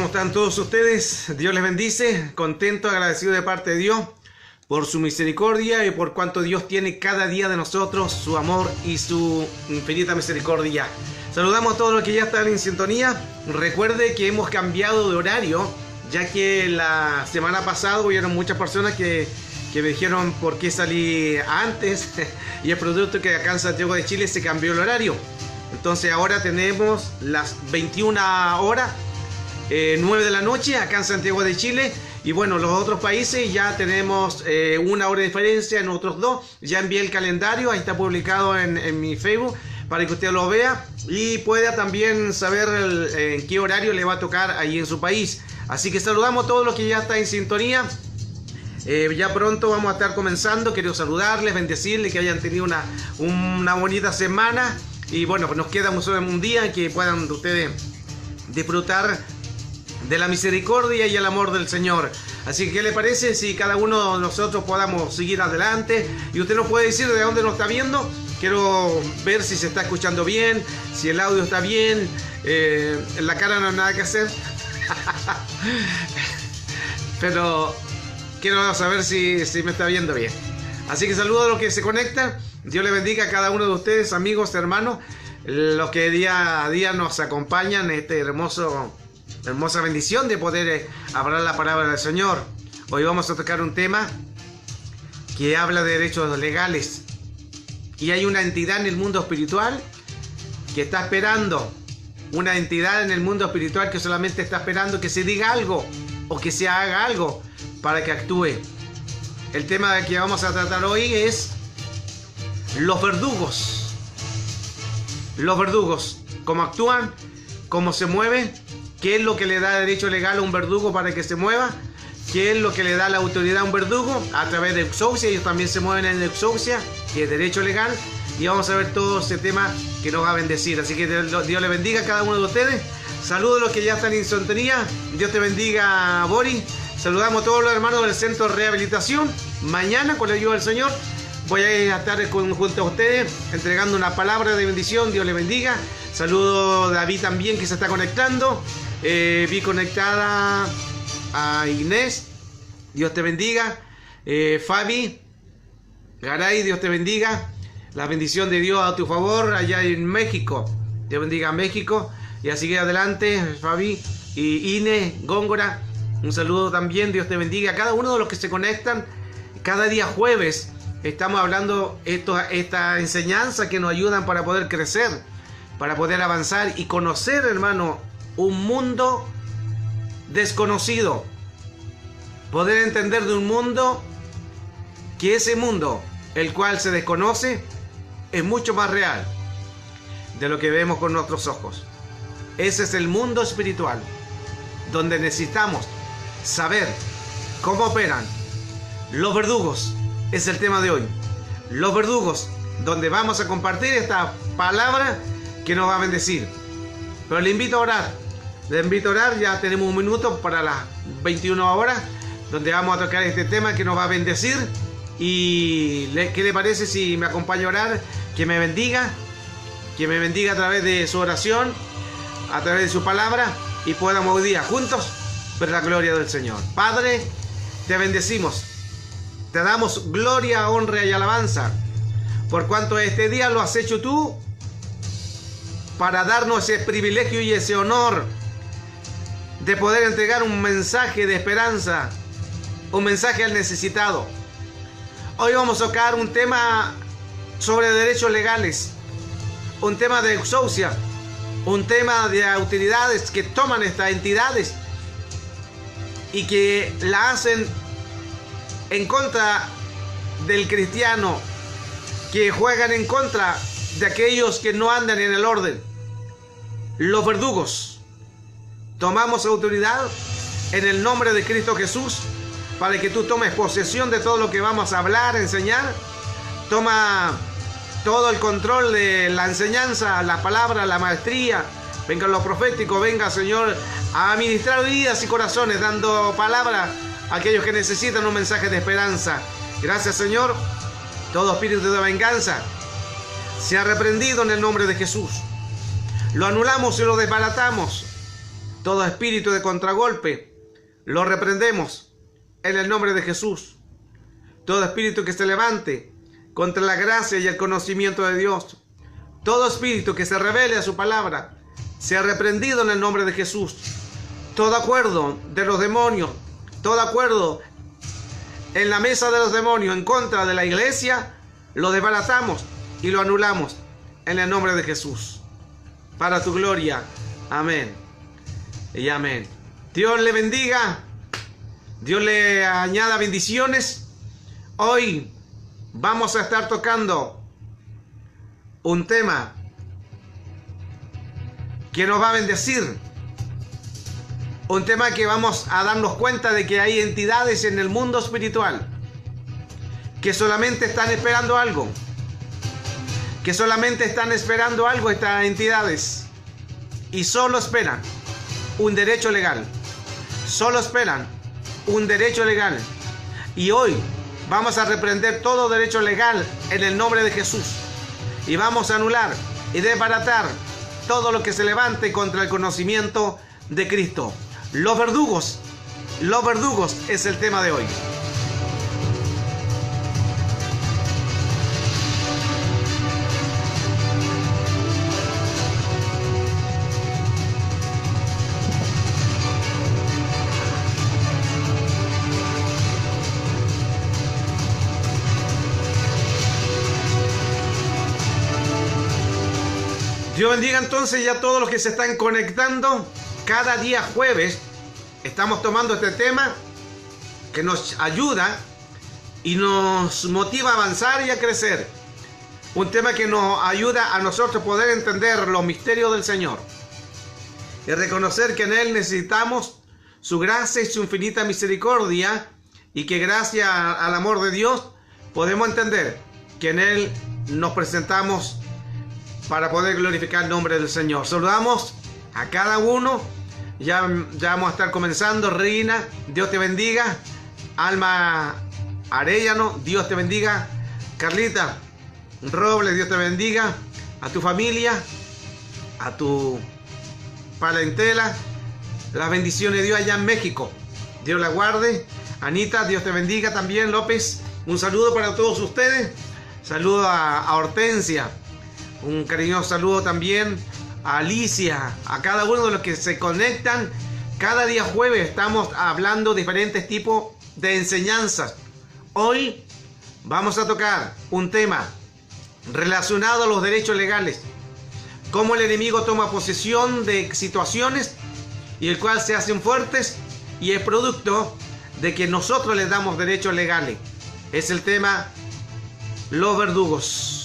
están todos ustedes? Dios les bendice, contento, agradecido de parte de Dios por su misericordia y por cuanto Dios tiene cada día de nosotros, su amor y su infinita misericordia. Saludamos a todos los que ya están en sintonía. Recuerde que hemos cambiado de horario, ya que la semana pasada hubieron muchas personas que me dijeron por qué salí antes y el producto que acá en Santiago de Chile se cambió el horario. Entonces ahora tenemos las 21 horas, 9 de la noche acá en Santiago de Chile. Y bueno, los otros países ya tenemos una hora de diferencia, en otros dos. Ya envié el calendario, ahí está publicado en mi Facebook para que usted lo vea y pueda también saber en qué horario le va a tocar ahí en su país. Así que saludamos a todos los que ya están en sintonía. Ya pronto vamos a estar comenzando. Quiero saludarles, bendecirles, que hayan tenido una bonita semana. Y bueno, pues nos queda un día en que puedan ustedes disfrutar de la misericordia y el amor del Señor. Así que, ¿qué le parece si cada uno de nosotros podamos seguir adelante? Y usted nos puede decir de dónde nos está viendo. Quiero ver si se está escuchando bien, si el audio está bien. En la cara no hay nada que hacer. Pero quiero saber si me está viendo bien. Así que saludo a los que se conectan. Dios les bendiga a cada uno de ustedes, amigos, hermanos, los que día a día nos acompañan en este hermosa bendición de poder hablar la palabra del Señor. Hoy vamos a tocar un tema que habla de derechos legales. Y hay una entidad en el mundo espiritual que está esperando, una entidad en el mundo espiritual que solamente está esperando que se diga algo o que se haga algo para que actúe. El tema que vamos a tratar hoy es los verdugos. Los verdugos, cómo actúan, cómo se mueven, qué es lo que le da derecho legal a un verdugo para que se mueva, qué es lo que le da la autoridad a un verdugo a través de exousia. Ellos también se mueven en exousia, que es derecho legal, y vamos a ver todo ese tema que nos va a bendecir. Así que Dios le bendiga a cada uno de ustedes. Saludos a los que ya están en sintonía. Dios te bendiga, Boris. Saludamos a todos los hermanos del Centro de Rehabilitación. Mañana, con la ayuda del Señor, voy a estar junto a ustedes entregando una palabra de bendición. Dios le bendiga. Saludo a David también, que se está conectando. Vi conectada a Inés. Dios te bendiga. Fabi Garay, Dios te bendiga. La bendición de Dios a tu favor allá en México. Dios bendiga a México. Y así que adelante, Fabi y Inés Góngora. Un saludo también. Dios te bendiga a cada uno de los que se conectan. Cada día jueves estamos hablando esta enseñanza que nos ayudan para poder crecer, para poder avanzar y conocer, hermano, un mundo desconocido. Poder entender de un mundo que ese mundo, el cual se desconoce, es mucho más real de lo que vemos con nuestros ojos. Ese es el mundo espiritual, donde necesitamos saber cómo operan los verdugos. Es el tema de hoy. Los verdugos, donde vamos a compartir esta palabra que nos va a bendecir. Pero le invito a orar. Le invito a orar. Ya tenemos un minuto para las 21 horas, donde vamos a tocar este tema que nos va a bendecir. Y ¿qué le parece si me acompaña a orar? Que me bendiga a través de su oración, a través de su palabra, y podamos hoy día juntos ver la gloria del Señor. Padre, te bendecimos. Te damos gloria, honra y alabanza, por cuanto este día lo has hecho tú para darnos ese privilegio y ese honor de poder entregar un mensaje de esperanza, un mensaje al necesitado. Hoy vamos a tocar un tema sobre derechos legales, un tema de exousia, un tema de autoridades que toman estas entidades y que la hacen en contra del cristiano, que juegan en contra de aquellos que no andan en el orden. Los verdugos. Tomamos autoridad en el nombre de Cristo Jesús para que tú tomes posesión de todo lo que vamos a hablar, enseñar. Toma todo el control de la enseñanza, la palabra, la maestría. Venga lo profético, venga, Señor, a ministrar vidas y corazones, dando palabra a aquellos que necesitan un mensaje de esperanza. Gracias, Señor. Todo espíritu de venganza se ha reprendido en el nombre de Jesús. Lo anulamos y lo desbaratamos. Todo espíritu de contragolpe lo reprendemos en el nombre de Jesús. Todo espíritu que se levante contra la gracia y el conocimiento de Dios, todo espíritu que se revele a su palabra, sea reprendido en el nombre de Jesús. Todo acuerdo de los demonios, todo acuerdo en la mesa de los demonios en contra de la iglesia, lo desbaratamos y lo anulamos en el nombre de Jesús. Para tu gloria. Amén. Y amén. Dios le bendiga. Dios le añada bendiciones. Hoy vamos a estar tocando un tema que nos va a bendecir. Un tema que vamos a darnos cuenta de que hay entidades en el mundo espiritual que solamente están esperando algo. Que solamente están esperando algo estas entidades. Y solo esperan un derecho legal. Solo esperan un derecho legal. Y hoy vamos a reprender todo derecho legal en el nombre de Jesús. Y vamos a anular y desbaratar todo lo que se levante contra el conocimiento de Cristo. Los verdugos es el tema de hoy. Dios bendiga entonces ya a todos los que se están conectando. Cada día jueves estamos tomando este tema que nos ayuda y nos motiva a avanzar y a crecer. Un tema que nos ayuda a nosotros poder entender los misterios del Señor y reconocer que en Él necesitamos su gracia y su infinita misericordia, y que gracias al amor de Dios podemos entender que en Él nos presentamos para poder glorificar el nombre del Señor. Saludamos a cada uno. Ya vamos a estar comenzando. Reina, Dios te bendiga. Alma Arellano, Dios te bendiga. Carlita Robles, Dios te bendiga. A tu familia, a tu parentela, las bendiciones de Dios allá en México. Dios la guarde. Anita, Dios te bendiga también. López, un saludo para todos ustedes. Saludo a Hortensia. Un cariñoso saludo también a Alicia, a cada uno de los que se conectan. Cada día jueves estamos hablando de diferentes tipos de enseñanzas. Hoy vamos a tocar un tema relacionado a los derechos legales. Cómo el enemigo toma posesión de situaciones y el cual se hacen fuertes, y es producto de que nosotros les damos derechos legales. Es el tema los verdugos.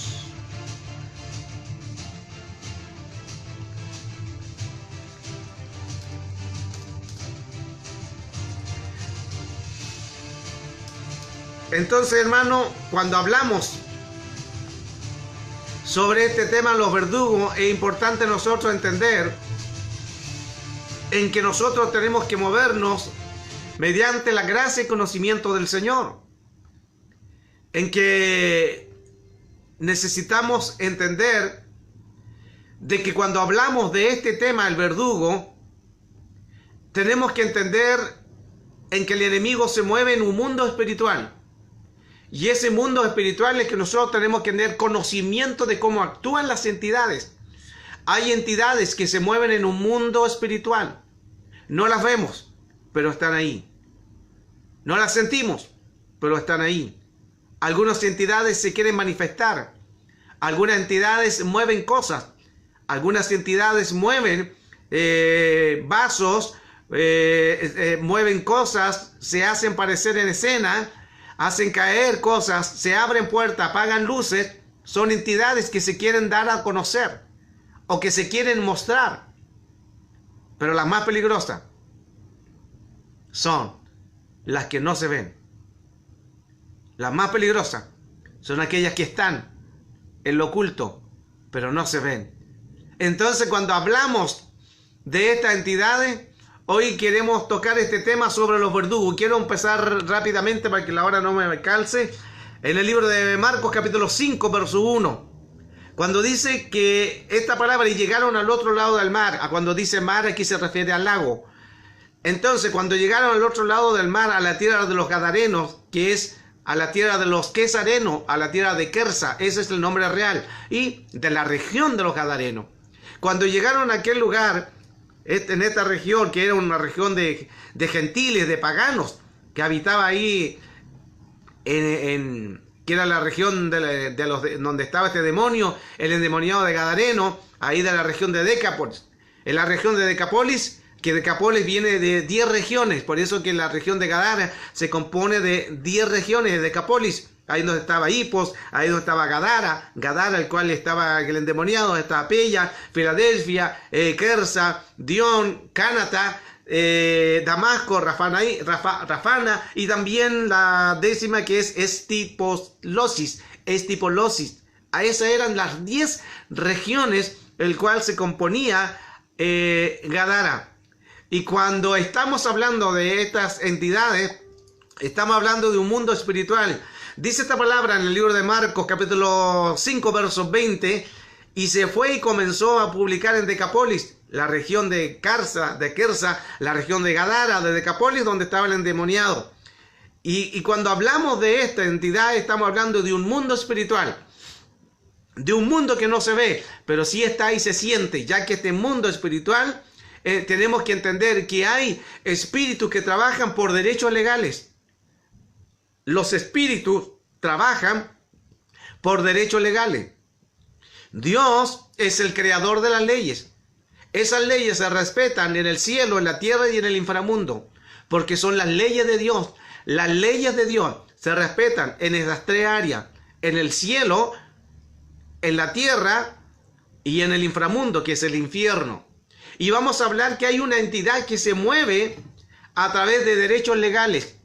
Entonces, hermano, cuando hablamos sobre este tema, los verdugos, es importante nosotros entender en que nosotros tenemos que movernos mediante la gracia y conocimiento del Señor. En que necesitamos entender de que cuando hablamos de este tema, el verdugo, tenemos que entender en que el enemigo se mueve en un mundo espiritual. Y ese mundo espiritual es que nosotros tenemos que tener conocimiento de cómo actúan las entidades. Hay entidades que se mueven en un mundo espiritual. No las vemos, pero están ahí. No las sentimos, pero están ahí. Algunas entidades se quieren manifestar. Algunas entidades mueven cosas. Algunas entidades mueven vasos, mueven cosas, se hacen parecer en escena, hacen caer cosas, se abren puertas, apagan luces. Son entidades que se quieren dar a conocer o que se quieren mostrar. Pero las más peligrosas son las que no se ven. Las más peligrosas son aquellas que están en lo oculto, pero no se ven. Entonces, cuando hablamos de estas entidades, hoy queremos tocar este tema sobre los verdugos. Quiero empezar rápidamente para que la hora no me calce. En el libro de Marcos capítulo 5, verso 1. Cuando dice que esta palabra y llegaron al otro lado del mar, a cuando dice mar aquí se refiere al lago. Entonces cuando llegaron al otro lado del mar, a la tierra de los Gadarenos, que es a la tierra de los Quesarenos, a la tierra de Quersa, ese es el nombre real, y de la región de los Gadarenos. Cuando llegaron a aquel lugar, en esta región, que era una región de gentiles, de paganos, que habitaba ahí, que era la región donde estaba este demonio, el endemoniado de Gadareno, ahí de la región de Decápolis. En la región de Decápolis, que Decápolis viene de 10 regiones, por eso que la región de Gadara se compone de 10 regiones de Decápolis. Ahí donde estaba Hipos, ahí donde estaba Gadara, el cual estaba el endemoniado, estaba Pella, Filadelfia, Quersa, Dion, Cánata, Damasco, Rafana, y también la décima que es Estipolosis. A esas eran las 10 regiones el cual se componía Gadara. Y cuando estamos hablando de estas entidades, estamos hablando de un mundo espiritual. Dice esta palabra en el libro de Marcos, capítulo 5, versos 20, y se fue y comenzó a publicar en Decápolis, la región de Quersa, la región de Gadara, de Decápolis, donde estaba el endemoniado. Y cuando hablamos de esta entidad, estamos hablando de un mundo espiritual, de un mundo que no se ve, pero sí está y se siente, ya que este mundo espiritual, tenemos que entender que hay espíritus que trabajan por derechos legales. Los espíritus trabajan por derechos legales. Dios es el creador de las leyes. Esas leyes se respetan en el cielo, en la tierra y en el inframundo, porque son las leyes de Dios. Las leyes de Dios se respetan en esas 3 áreas: en el cielo, en la tierra y en el inframundo, que es el infierno. Y vamos a hablar que hay una entidad que se mueve a través de derechos legales.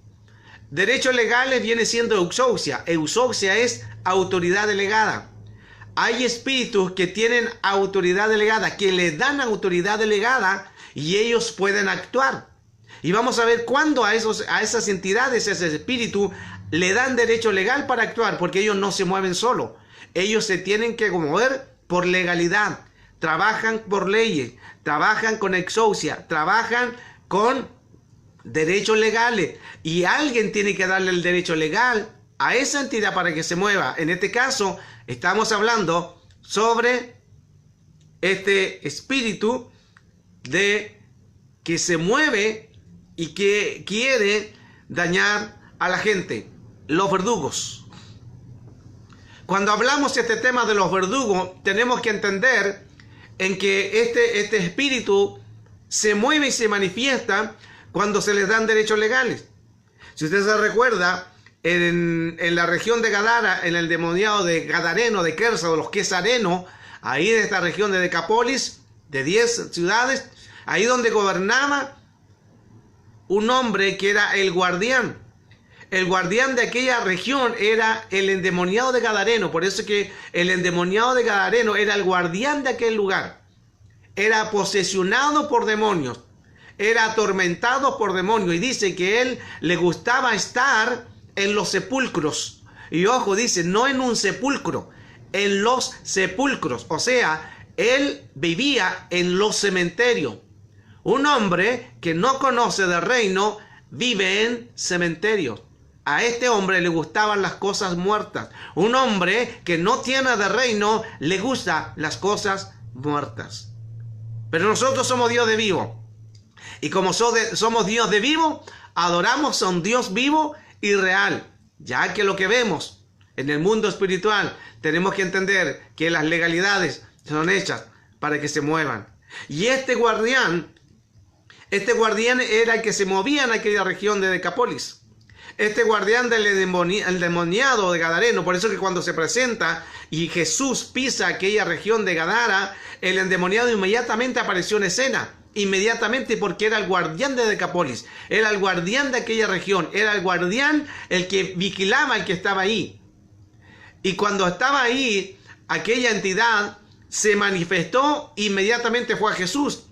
Derechos legales viene siendo exousia. Exousia es autoridad delegada. Hay espíritus que tienen autoridad delegada, que le dan autoridad delegada y ellos pueden actuar. Y vamos a ver cuándo a esas entidades, a ese espíritu, le dan derecho legal para actuar, porque ellos no se mueven solos. Ellos se tienen que mover por legalidad. Trabajan por leyes, trabajan con exousia, trabajan con derechos legales, y alguien tiene que darle el derecho legal a esa entidad para que se mueva. En este caso estamos hablando sobre este espíritu que se mueve y que quiere dañar a la gente, los verdugos. Cuando hablamos de este tema de los verdugos, tenemos que entender en que este espíritu se mueve y se manifiesta cuando se les dan derechos legales. Si usted se recuerda, en la región de Gadara, en el demoniado de Gadareno, de Quersa, de los Quesarenos, ahí en esta región de Decápolis, de 10 ciudades, ahí donde gobernaba un hombre que era el guardián. El guardián de aquella región era el endemoniado de Gadareno. Por eso que el endemoniado de Gadareno era el guardián de aquel lugar. Era posesionado por demonios. Era atormentado por demonios. Y dice que él le gustaba estar en los sepulcros. Y ojo, dice, no en un sepulcro, en los sepulcros. O sea, él vivía en los cementerios. Un hombre que no conoce del reino vive en cementerios. A este hombre le gustaban las cosas muertas. Un hombre que no tiene de reino le gustan las cosas muertas. Pero nosotros somos Dios de vivo. Y como somos Dios de vivo, adoramos a un Dios vivo y real. Ya que lo que vemos en el mundo espiritual, tenemos que entender que las legalidades son hechas para que se muevan. Y este guardián era el que se movía en aquella región de Decápolis. Este guardián del endemoniado de Gadareno. Por eso que cuando se presenta y Jesús pisa aquella región de Gadara, el endemoniado inmediatamente apareció en escena. Inmediatamente, porque era el guardián de Decápolis. Era el guardián de aquella región. Era el guardián el que vigilaba, el que estaba ahí. Y cuando estaba ahí, aquella entidad se manifestó, inmediatamente fue a Jesús.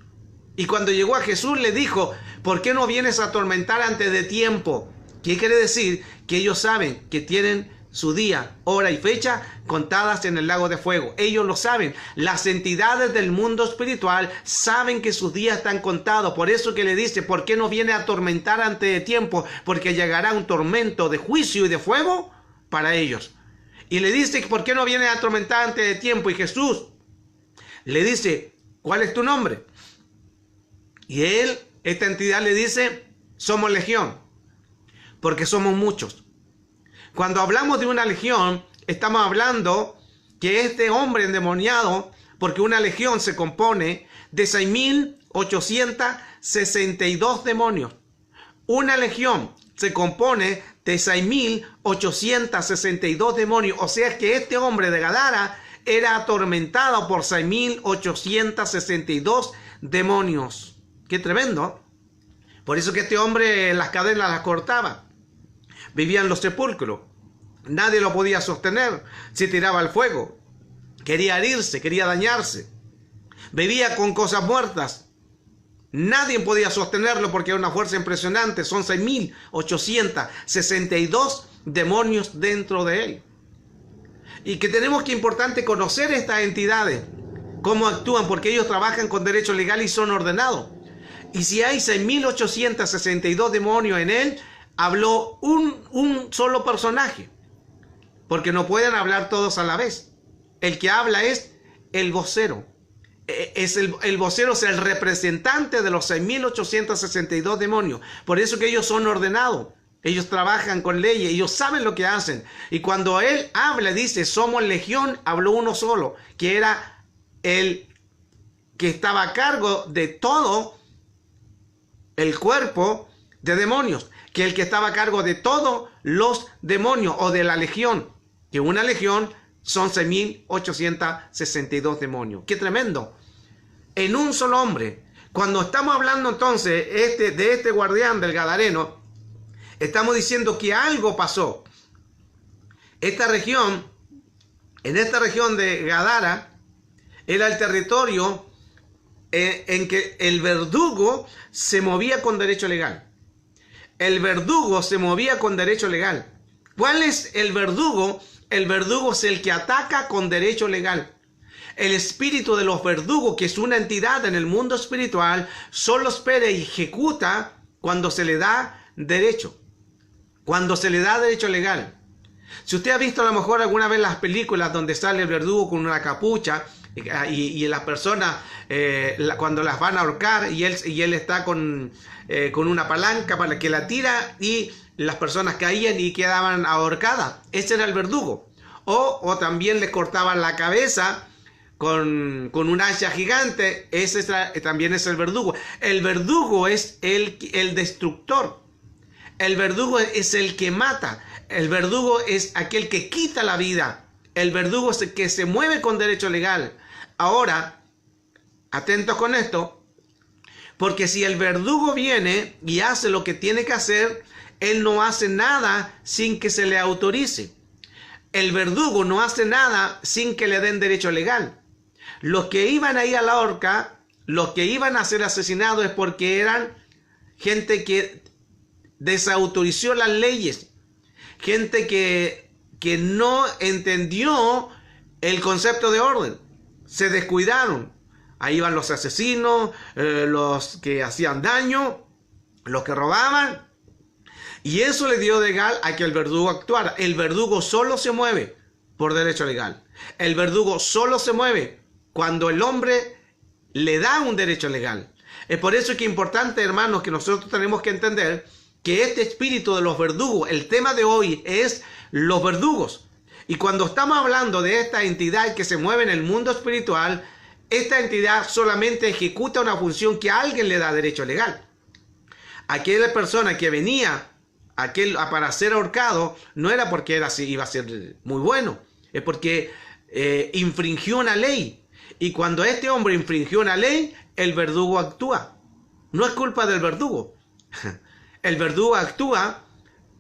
Y cuando llegó a Jesús le dijo: ¿por qué no vienes a atormentar antes de tiempo? ¿Qué quiere decir? Que ellos saben que tienen su día, hora y fecha contadas en el lago de fuego. Ellos lo saben. Las entidades del mundo espiritual saben que sus días están contados. Por eso que le dice, ¿por qué no viene a atormentar antes de tiempo? Porque llegará un tormento de juicio y de fuego para ellos. Y le dice, ¿por qué no viene a atormentar antes de tiempo? Y Jesús le dice, ¿cuál es tu nombre? Y él, esta entidad le dice, somos legión, porque somos muchos. Cuando hablamos de una legión, estamos hablando que este hombre endemoniado, porque una legión se compone de 6.862 demonios. Una legión se compone de 6.862 demonios. O sea que este hombre de Gadara era atormentado por 6.862 demonios. ¡Qué tremendo! Por eso que este hombre las cadenas las cortaba. Vivía en los sepulcros. Nadie lo podía sostener. Se tiraba al fuego. Quería herirse, quería dañarse. Vivía con cosas muertas. Nadie podía sostenerlo porque era una fuerza impresionante. Son 6.862 demonios dentro de él. Y que tenemos que importante conocer estas entidades. Cómo actúan, porque ellos trabajan con derecho legal y son ordenados. Y si hay 6.862 demonios en él, habló un solo personaje, porque no pueden hablar todos a la vez. El que habla es el vocero. El vocero es el representante de los 6.862 demonios. Por eso que ellos son ordenados. Ellos trabajan con leyes, ellos saben lo que hacen. Y cuando él habla, dice, somos legión, habló uno solo, que era el que estaba a cargo de todo el cuerpo de demonios, que el que estaba a cargo de todos los demonios o de la legión, que una legión son 6.862 demonios. ¡Qué tremendo! En un solo hombre. Cuando estamos hablando entonces de este guardián del Gadareno, estamos diciendo que algo pasó. En esta región de Gadara, era el territorio en que el verdugo se movía con derecho legal. El verdugo se movía con derecho legal. ¿Cuál es el verdugo? El verdugo es el que ataca con derecho legal. El espíritu de los verdugos, que es una entidad en el mundo espiritual, solo espera y ejecuta cuando se le da derecho. Cuando se le da derecho legal. Si usted ha visto a lo mejor alguna vez las películas donde sale el verdugo con una capucha y las personas cuando las van a ahorcar y él está con una palanca para que la tira y las personas caían y quedaban ahorcadas. Ese era el verdugo. O también le cortaban la cabeza con un hacha gigante. Ese también es el verdugo. El verdugo es el destructor. El verdugo es el que mata. El verdugo es aquel que quita la vida. El verdugo es el que se mueve con derecho legal. Ahora, atentos con esto, porque si el verdugo viene y hace lo que tiene que hacer, él no hace nada sin que se le autorice. El verdugo no hace nada sin que le den derecho legal. Los que iban ahí a la horca, los que iban a ser asesinados es porque eran gente que desautorizó las leyes, gente que no entendió el concepto de orden, se descuidaron. Ahí iban los asesinos, los que hacían daño, los que robaban, y eso le dio legal a que el verdugo actuara. El verdugo solo se mueve por derecho legal. El verdugo solo se mueve cuando el hombre le da un derecho legal. Es por eso que es importante, hermanos, que nosotros tenemos que entender que este espíritu de los verdugos, el tema de hoy es los verdugos. Y cuando estamos hablando de esta entidad que se mueve en el mundo espiritual, esta entidad solamente ejecuta una función que a alguien le da derecho legal. Aquella persona que venía para ser ahorcado no era porque iba a ser muy bueno, es porque infringió una ley. Y cuando este hombre infringió una ley, el verdugo actúa. No es culpa del verdugo. El verdugo actúa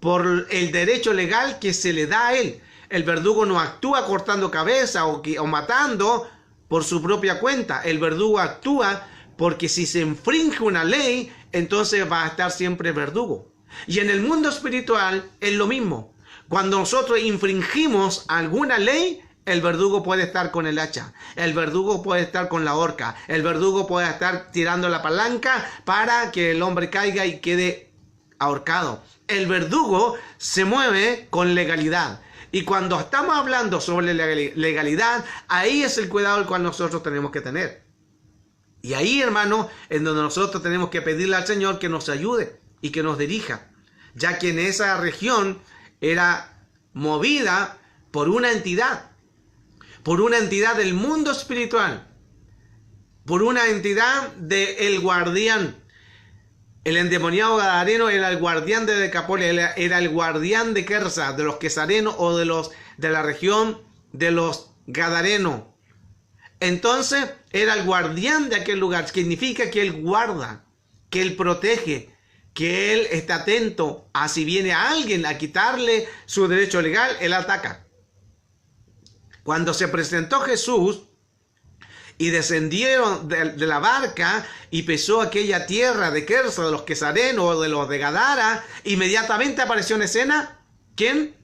por el derecho legal que se le da a él. El verdugo no actúa cortando cabeza o matando por su propia cuenta. El verdugo actúa porque si se infringe una ley, entonces va a estar siempre verdugo. Y en el mundo espiritual es lo mismo. Cuando nosotros infringimos alguna ley, el verdugo puede estar con el hacha, el verdugo puede estar con la horca, el verdugo puede estar tirando la palanca para que el hombre caiga y quede ahorcado. El verdugo se mueve con legalidad. Y cuando estamos hablando sobre la legalidad, ahí es el cuidado el cual nosotros tenemos que tener. Y ahí, hermano, es donde nosotros tenemos que pedirle al Señor que nos ayude y que nos dirija, ya que en esa región era movida por una entidad del mundo espiritual, por una entidad del guardián. El endemoniado gadareno era el guardián de Decapoli, era el guardián de Quersa, de los quesarenos o de la región de los gadarenos. Entonces era el guardián de aquel lugar, significa que él guarda, que él protege, que él está atento a si viene alguien a quitarle su derecho legal, él ataca. Cuando se presentó Jesús y descendieron de la barca y pisó aquella tierra de Quersa, de los quesarenos o de los de Gadara, inmediatamente apareció en escena, ¿quién?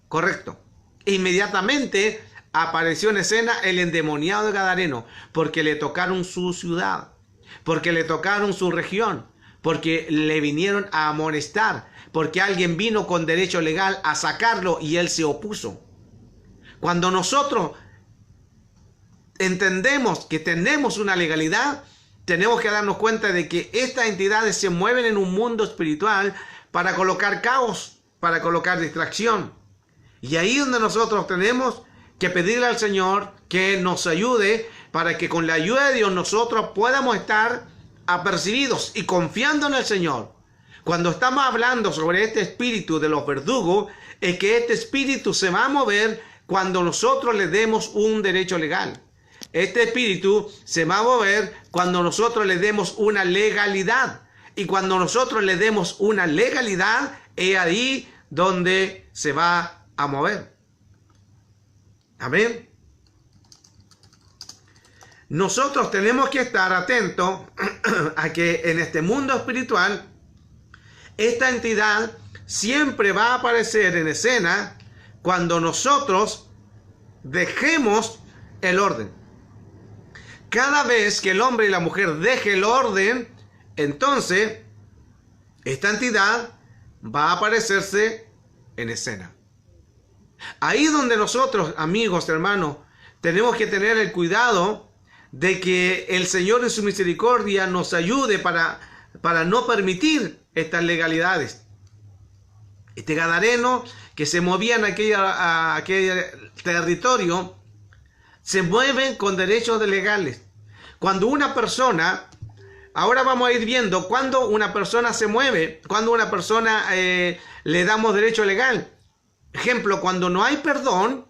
Correcto. Inmediatamente apareció en escena el endemoniado de Gadareno, porque le tocaron su ciudad, porque le tocaron su región, porque le vinieron a amonestar, porque alguien vino con derecho legal a sacarlo y él se opuso. Cuando nosotros entendemos que tenemos una legalidad, tenemos que darnos cuenta de que estas entidades se mueven en un mundo espiritual para colocar caos, para colocar distracción. Y ahí es donde nosotros tenemos que pedirle al Señor que nos ayude para que con la ayuda de Dios nosotros podamos estar apercibidos y confiando en el Señor. Cuando estamos hablando sobre este espíritu de los verdugos, es que este espíritu se va a mover cuando nosotros le demos un derecho legal. Este espíritu se va a mover cuando nosotros le demos una legalidad. Y cuando nosotros le demos una legalidad, es ahí donde se va a mover. Amén. Nosotros tenemos que estar atentos a que en este mundo espiritual, esta entidad siempre va a aparecer en escena cuando nosotros dejemos el orden. Cada vez que el hombre y la mujer deje el orden, entonces esta entidad va a aparecerse en escena. Ahí donde nosotros, amigos, hermanos, tenemos que tener el cuidado de que el Señor en su misericordia nos ayude para no permitir estas legalidades. Este gadareno que se movía en aquel territorio se mueven con derechos legales. Cuando una persona, ahora vamos a ir viendo cuando una persona se mueve, cuando una persona le damos derecho legal. Ejemplo, cuando no hay perdón,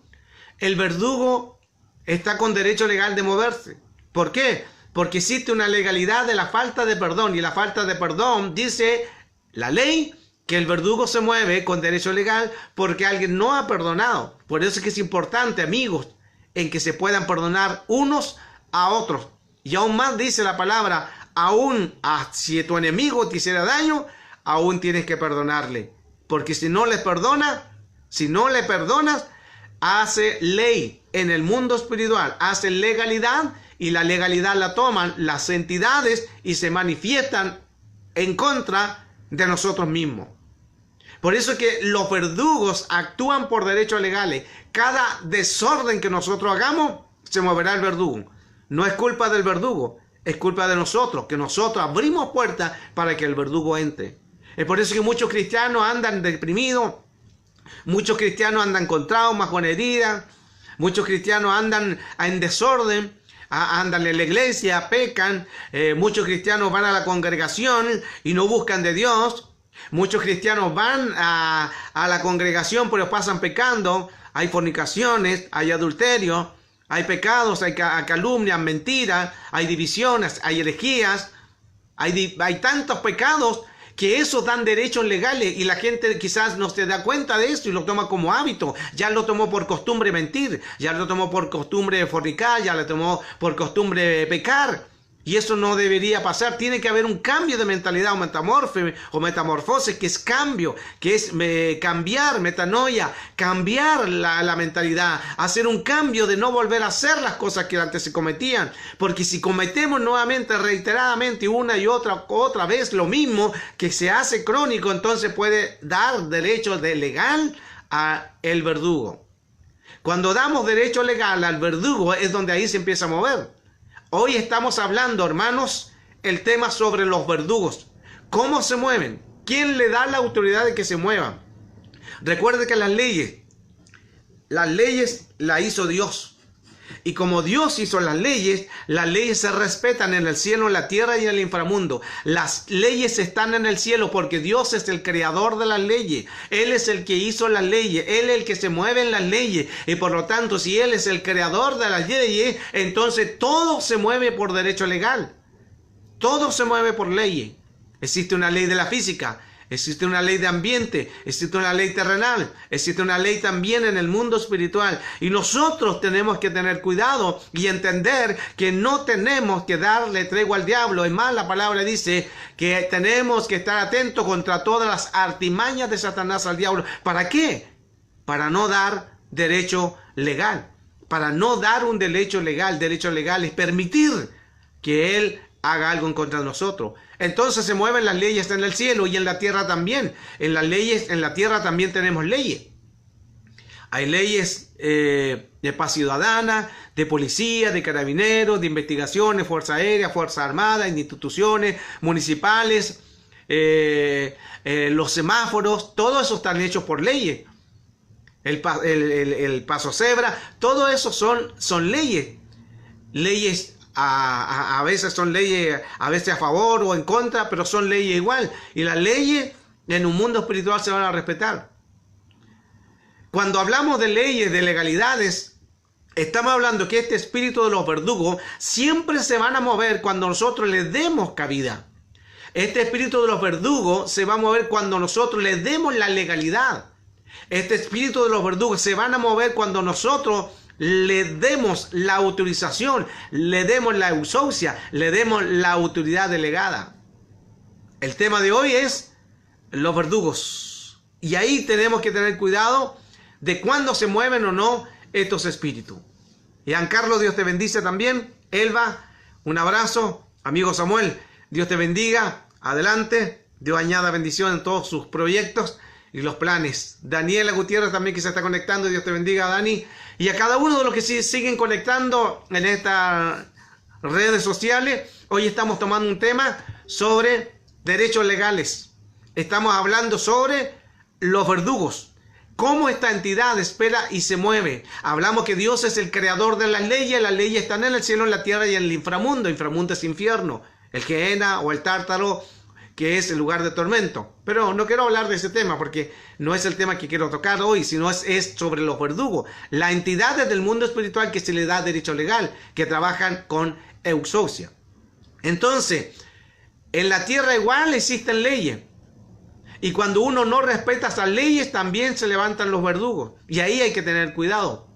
el verdugo está con derecho legal de moverse. ¿Por qué? Porque existe una legalidad de la falta de perdón, y la falta de perdón dice la ley que el verdugo se mueve con derecho legal porque alguien no ha perdonado. Por eso es que es importante, amigos, en que se puedan perdonar unos a otros. Y aún más dice la palabra, aún si tu enemigo te hiciera daño, aún tienes que perdonarle. Porque si no le perdonas, hace ley en el mundo espiritual, hace legalidad, y la legalidad la toman las entidades y se manifiestan en contra de nosotros mismos. Por eso es que los verdugos actúan por derechos legales. Cada desorden que nosotros hagamos, se moverá el verdugo. No es culpa del verdugo, es culpa de nosotros, que nosotros abrimos puertas para que el verdugo entre. Es por eso que muchos cristianos andan deprimidos, muchos cristianos andan con traumas, con heridas, muchos cristianos andan en desorden, andan en la iglesia, pecan, muchos cristianos van a la congregación y no buscan de Dios. Muchos cristianos van a la congregación pero pasan pecando. Hay fornicaciones, hay adulterio, hay pecados, hay calumnias, mentiras, hay divisiones, hay herejías, hay tantos pecados que esos dan derechos legales y la gente quizás no se da cuenta de eso y lo toma como hábito. Ya lo tomó por costumbre mentir, ya lo tomó por costumbre fornicar, ya lo tomó por costumbre pecar. Y eso no debería pasar. Tiene que haber un cambio de mentalidad o metamorfosis, que es cambio, que es cambiar, metanoia, cambiar la mentalidad, hacer un cambio de no volver a hacer las cosas que antes se cometían. Porque si cometemos nuevamente, reiteradamente, una y otra vez lo mismo, que se hace crónico, entonces puede dar derecho legal al verdugo. Cuando damos derecho legal al verdugo es donde ahí se empieza a mover. Hoy estamos hablando, hermanos, el tema sobre los verdugos. ¿Cómo se mueven? ¿Quién le da la autoridad de que se muevan? Recuerde que las leyes las hizo Dios. Y como Dios hizo las leyes se respetan en el cielo, en la tierra y en el inframundo. Las leyes están en el cielo porque Dios es el creador de las leyes. Él es el que hizo las leyes. Él es el que se mueve en las leyes. Y por lo tanto, si Él es el creador de las leyes, entonces todo se mueve por derecho legal. Todo se mueve por leyes. Existe una ley de la física. Existe una ley de ambiente, existe una ley terrenal, existe una ley también en el mundo espiritual. Y nosotros tenemos que tener cuidado y entender que no tenemos que darle tregua al diablo. Es más, la palabra dice que tenemos que estar atentos contra todas las artimañas de Satanás al diablo. ¿Para qué? Para no dar derecho legal. Para no dar un derecho legal. Derecho legal es permitir que Él haga algo en contra de nosotros. Entonces se mueven las leyes en el cielo y en la tierra también. En las leyes, en la tierra también tenemos leyes. Hay leyes de paz ciudadana, de policía, de carabineros, de investigaciones, Fuerza Aérea, Fuerza Armada, instituciones municipales, los semáforos, todo eso están hechos por leyes. El paso cebra, todo eso son leyes. Leyes a veces son leyes, a veces a favor o en contra, pero son leyes igual. Y las leyes en un mundo espiritual se van a respetar. Cuando hablamos de leyes, de legalidades, estamos hablando que este espíritu de los verdugos siempre se van a mover cuando nosotros le demos cabida. Este espíritu de los verdugos se va a mover cuando nosotros le demos la legalidad. Este espíritu de los verdugos se van a mover cuando nosotros le demos la autorización, le demos la exousia, le demos la autoridad delegada. El tema de hoy es los verdugos. Y ahí tenemos que tener cuidado de cuándo se mueven o no estos espíritus. Giancarlo, Dios te bendice también. Elba, un abrazo. Amigo Samuel, Dios te bendiga. Adelante. Dios añada bendición en todos sus proyectos y los planes. Daniela Gutiérrez también que se está conectando. Dios te bendiga, Dani. Y a cada uno de los que siguen conectando en estas redes sociales. Hoy estamos tomando un tema sobre derechos legales. Estamos hablando sobre los verdugos. Cómo esta entidad espera y se mueve. Hablamos que Dios es el creador de las leyes están en el cielo, en la tierra y en el inframundo. Inframundo es infierno. El Gehenna o el Tártaro, que es el lugar de tormento. Pero no quiero hablar de ese tema porque no es el tema que quiero tocar hoy, sino es sobre los verdugos. La entidad del mundo espiritual que se le da derecho legal, que trabajan con exousia. Entonces, en la tierra igual existen leyes. Y cuando uno no respeta esas leyes, también se levantan los verdugos. Y ahí hay que tener cuidado.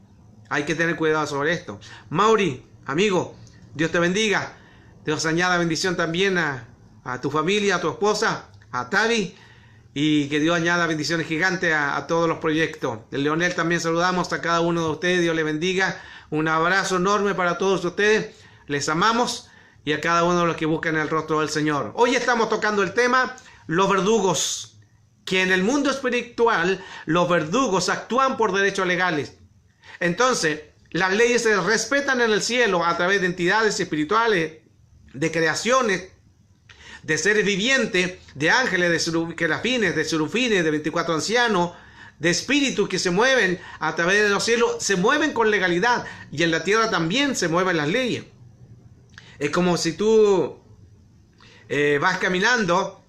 Hay que tener cuidado sobre esto. Mauri, amigo, Dios te bendiga. Dios añada bendición también a tu familia, a tu esposa, a Tavi. Y que Dios añada bendiciones gigantes a todos los proyectos. El Leonel también saludamos a cada uno de ustedes. Dios le bendiga. Un abrazo enorme para todos ustedes. Les amamos. Y a cada uno de los que buscan el rostro del Señor. Hoy estamos tocando el tema, los verdugos. Que en el mundo espiritual, los verdugos actúan por derechos legales. Entonces, las leyes se respetan en el cielo a través de entidades espirituales, de creaciones, de seres vivientes, de ángeles, de serafines, de serufines, de 24 ancianos, de espíritus que se mueven a través de los cielos, se mueven con legalidad. Y en la tierra también se mueven las leyes. Es como si tú vas caminando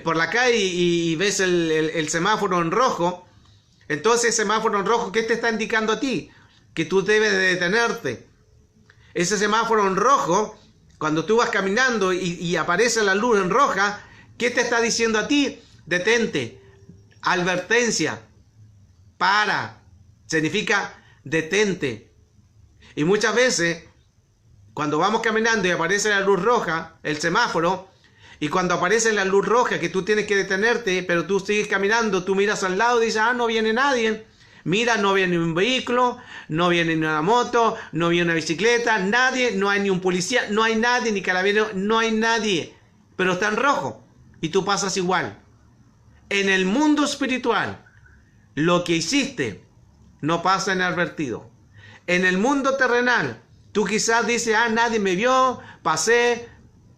por la calle y ves el semáforo en rojo. Entonces el semáforo en rojo, ¿qué te está indicando a ti? Que tú debes de detenerte. Ese semáforo en rojo, cuando tú vas caminando y aparece la luz en roja, ¿qué te está diciendo a ti? Detente. Advertencia. Para. Significa detente. Y muchas veces Cuando vamos caminando y aparece la luz roja, el semáforo, y cuando aparece la luz roja que tú tienes que detenerte, pero tú sigues caminando, tú miras al lado y dices, no viene nadie. Mira, no viene un vehículo, no viene ni una moto, no viene una bicicleta, nadie, no hay ni un policía, no hay nadie, ni carabinero, no hay nadie. Pero está en rojo y tú pasas igual. En el mundo espiritual, lo que hiciste no pasa inadvertido. En el mundo terrenal, tú quizás dices, nadie me vio, pasé,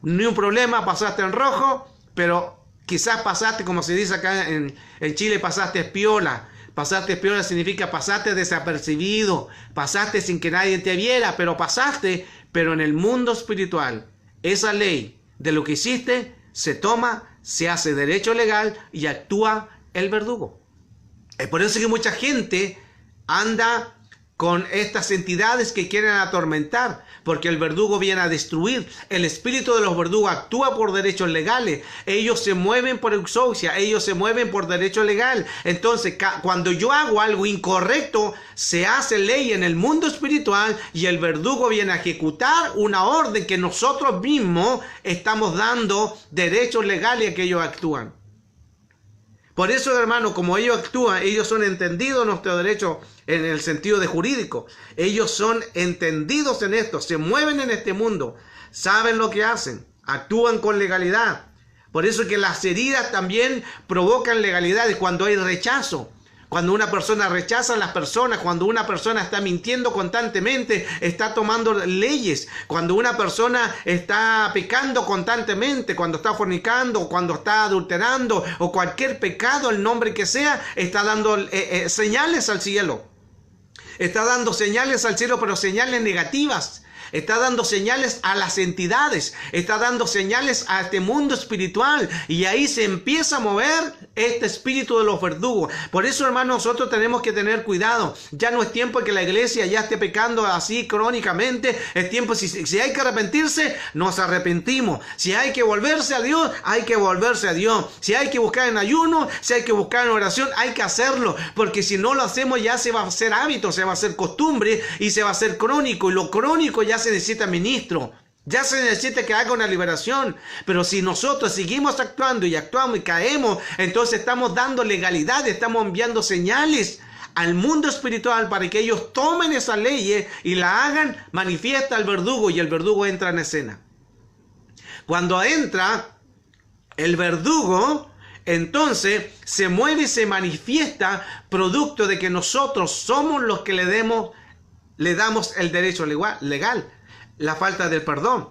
ni un problema, pasaste en rojo, pero quizás pasaste, como se dice acá en Chile, pasaste piola. Pasaste piola significa pasaste desapercibido, pasaste sin que nadie te viera, pero pasaste. Pero en el mundo espiritual, esa ley de lo que hiciste se toma, se hace derecho legal y actúa el verdugo. Es por eso que mucha gente anda con estas entidades que quieren atormentar, porque el verdugo viene a destruir. El espíritu de los verdugos actúa por derechos legales. Ellos se mueven por exousia, ellos se mueven por derecho legal. Entonces, cuando yo hago algo incorrecto, se hace ley en el mundo espiritual y el verdugo viene a ejecutar una orden que nosotros mismos estamos dando derechos legales a que ellos actúan. Por eso, hermano, como ellos actúan, ellos son entendidos nuestro derecho en el sentido de jurídico. Ellos son entendidos en esto, se mueven en este mundo, saben lo que hacen, actúan con legalidad. Por eso que las heridas también provocan legalidades cuando hay rechazo. Cuando una persona rechaza a las personas, cuando una persona está mintiendo constantemente, está tomando leyes. Cuando una persona está pecando constantemente, cuando está fornicando, cuando está adulterando o cualquier pecado, el nombre que sea, está dando señales al cielo. Está dando señales al cielo, pero señales negativas. Está dando señales a las entidades, está dando señales a este mundo espiritual y ahí se empieza a mover este espíritu de los verdugos. Por eso, hermanos, nosotros tenemos que tener cuidado. Ya no es tiempo de que la iglesia ya esté pecando así crónicamente. Es tiempo, si hay que arrepentirse, nos arrepentimos. Si hay que volverse a Dios, hay que volverse a Dios. Si hay que buscar en ayuno, si hay que buscar en oración, hay que hacerlo. Porque si no lo hacemos ya se va a hacer hábito, se va a hacer costumbre y se va a hacer crónico. Y lo crónico ya se necesita ministro, ya se necesita que haga una liberación. Pero si nosotros seguimos actuando y actuamos y caemos, entonces estamos dando legalidad, estamos enviando señales al mundo espiritual para que ellos tomen esa ley y la hagan manifiesta al verdugo, y el verdugo entra en escena. Cuando entra el verdugo, entonces se mueve y se manifiesta producto de que nosotros somos los que le damos el derecho legal. La falta del perdón.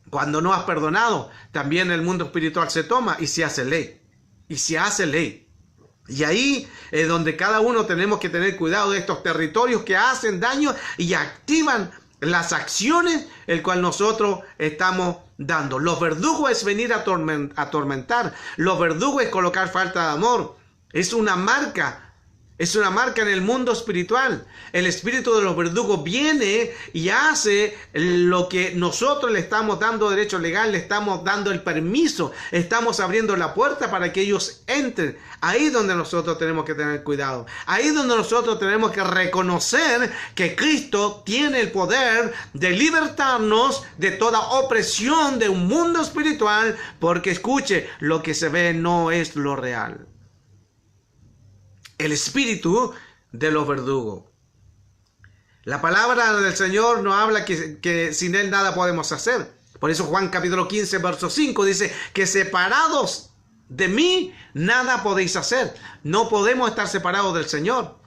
Cuando no has perdonado, también el mundo espiritual se toma y se hace ley. Y se hace ley. Y ahí es donde cada uno tenemos que tener cuidado de estos territorios que hacen daño y activan las acciones el cual nosotros estamos dando. Los verdugos es venir a atormentar. Los verdugos es colocar falta de amor. Es una marca. Es una marca en el mundo espiritual. El espíritu de los verdugos viene y hace lo que nosotros le estamos dando derecho legal, le estamos dando el permiso, estamos abriendo la puerta para que ellos entren. Ahí es donde nosotros tenemos que tener cuidado. Ahí es donde nosotros tenemos que reconocer que Cristo tiene el poder de libertarnos de toda opresión de un mundo espiritual, porque escuche, lo que se ve no es lo real. El espíritu de los verdugos. La palabra del Señor nos habla que sin Él nada podemos hacer. Por eso Juan capítulo 15, verso 5 dice que separados de mí nada podéis hacer. No podemos estar separados del Señor.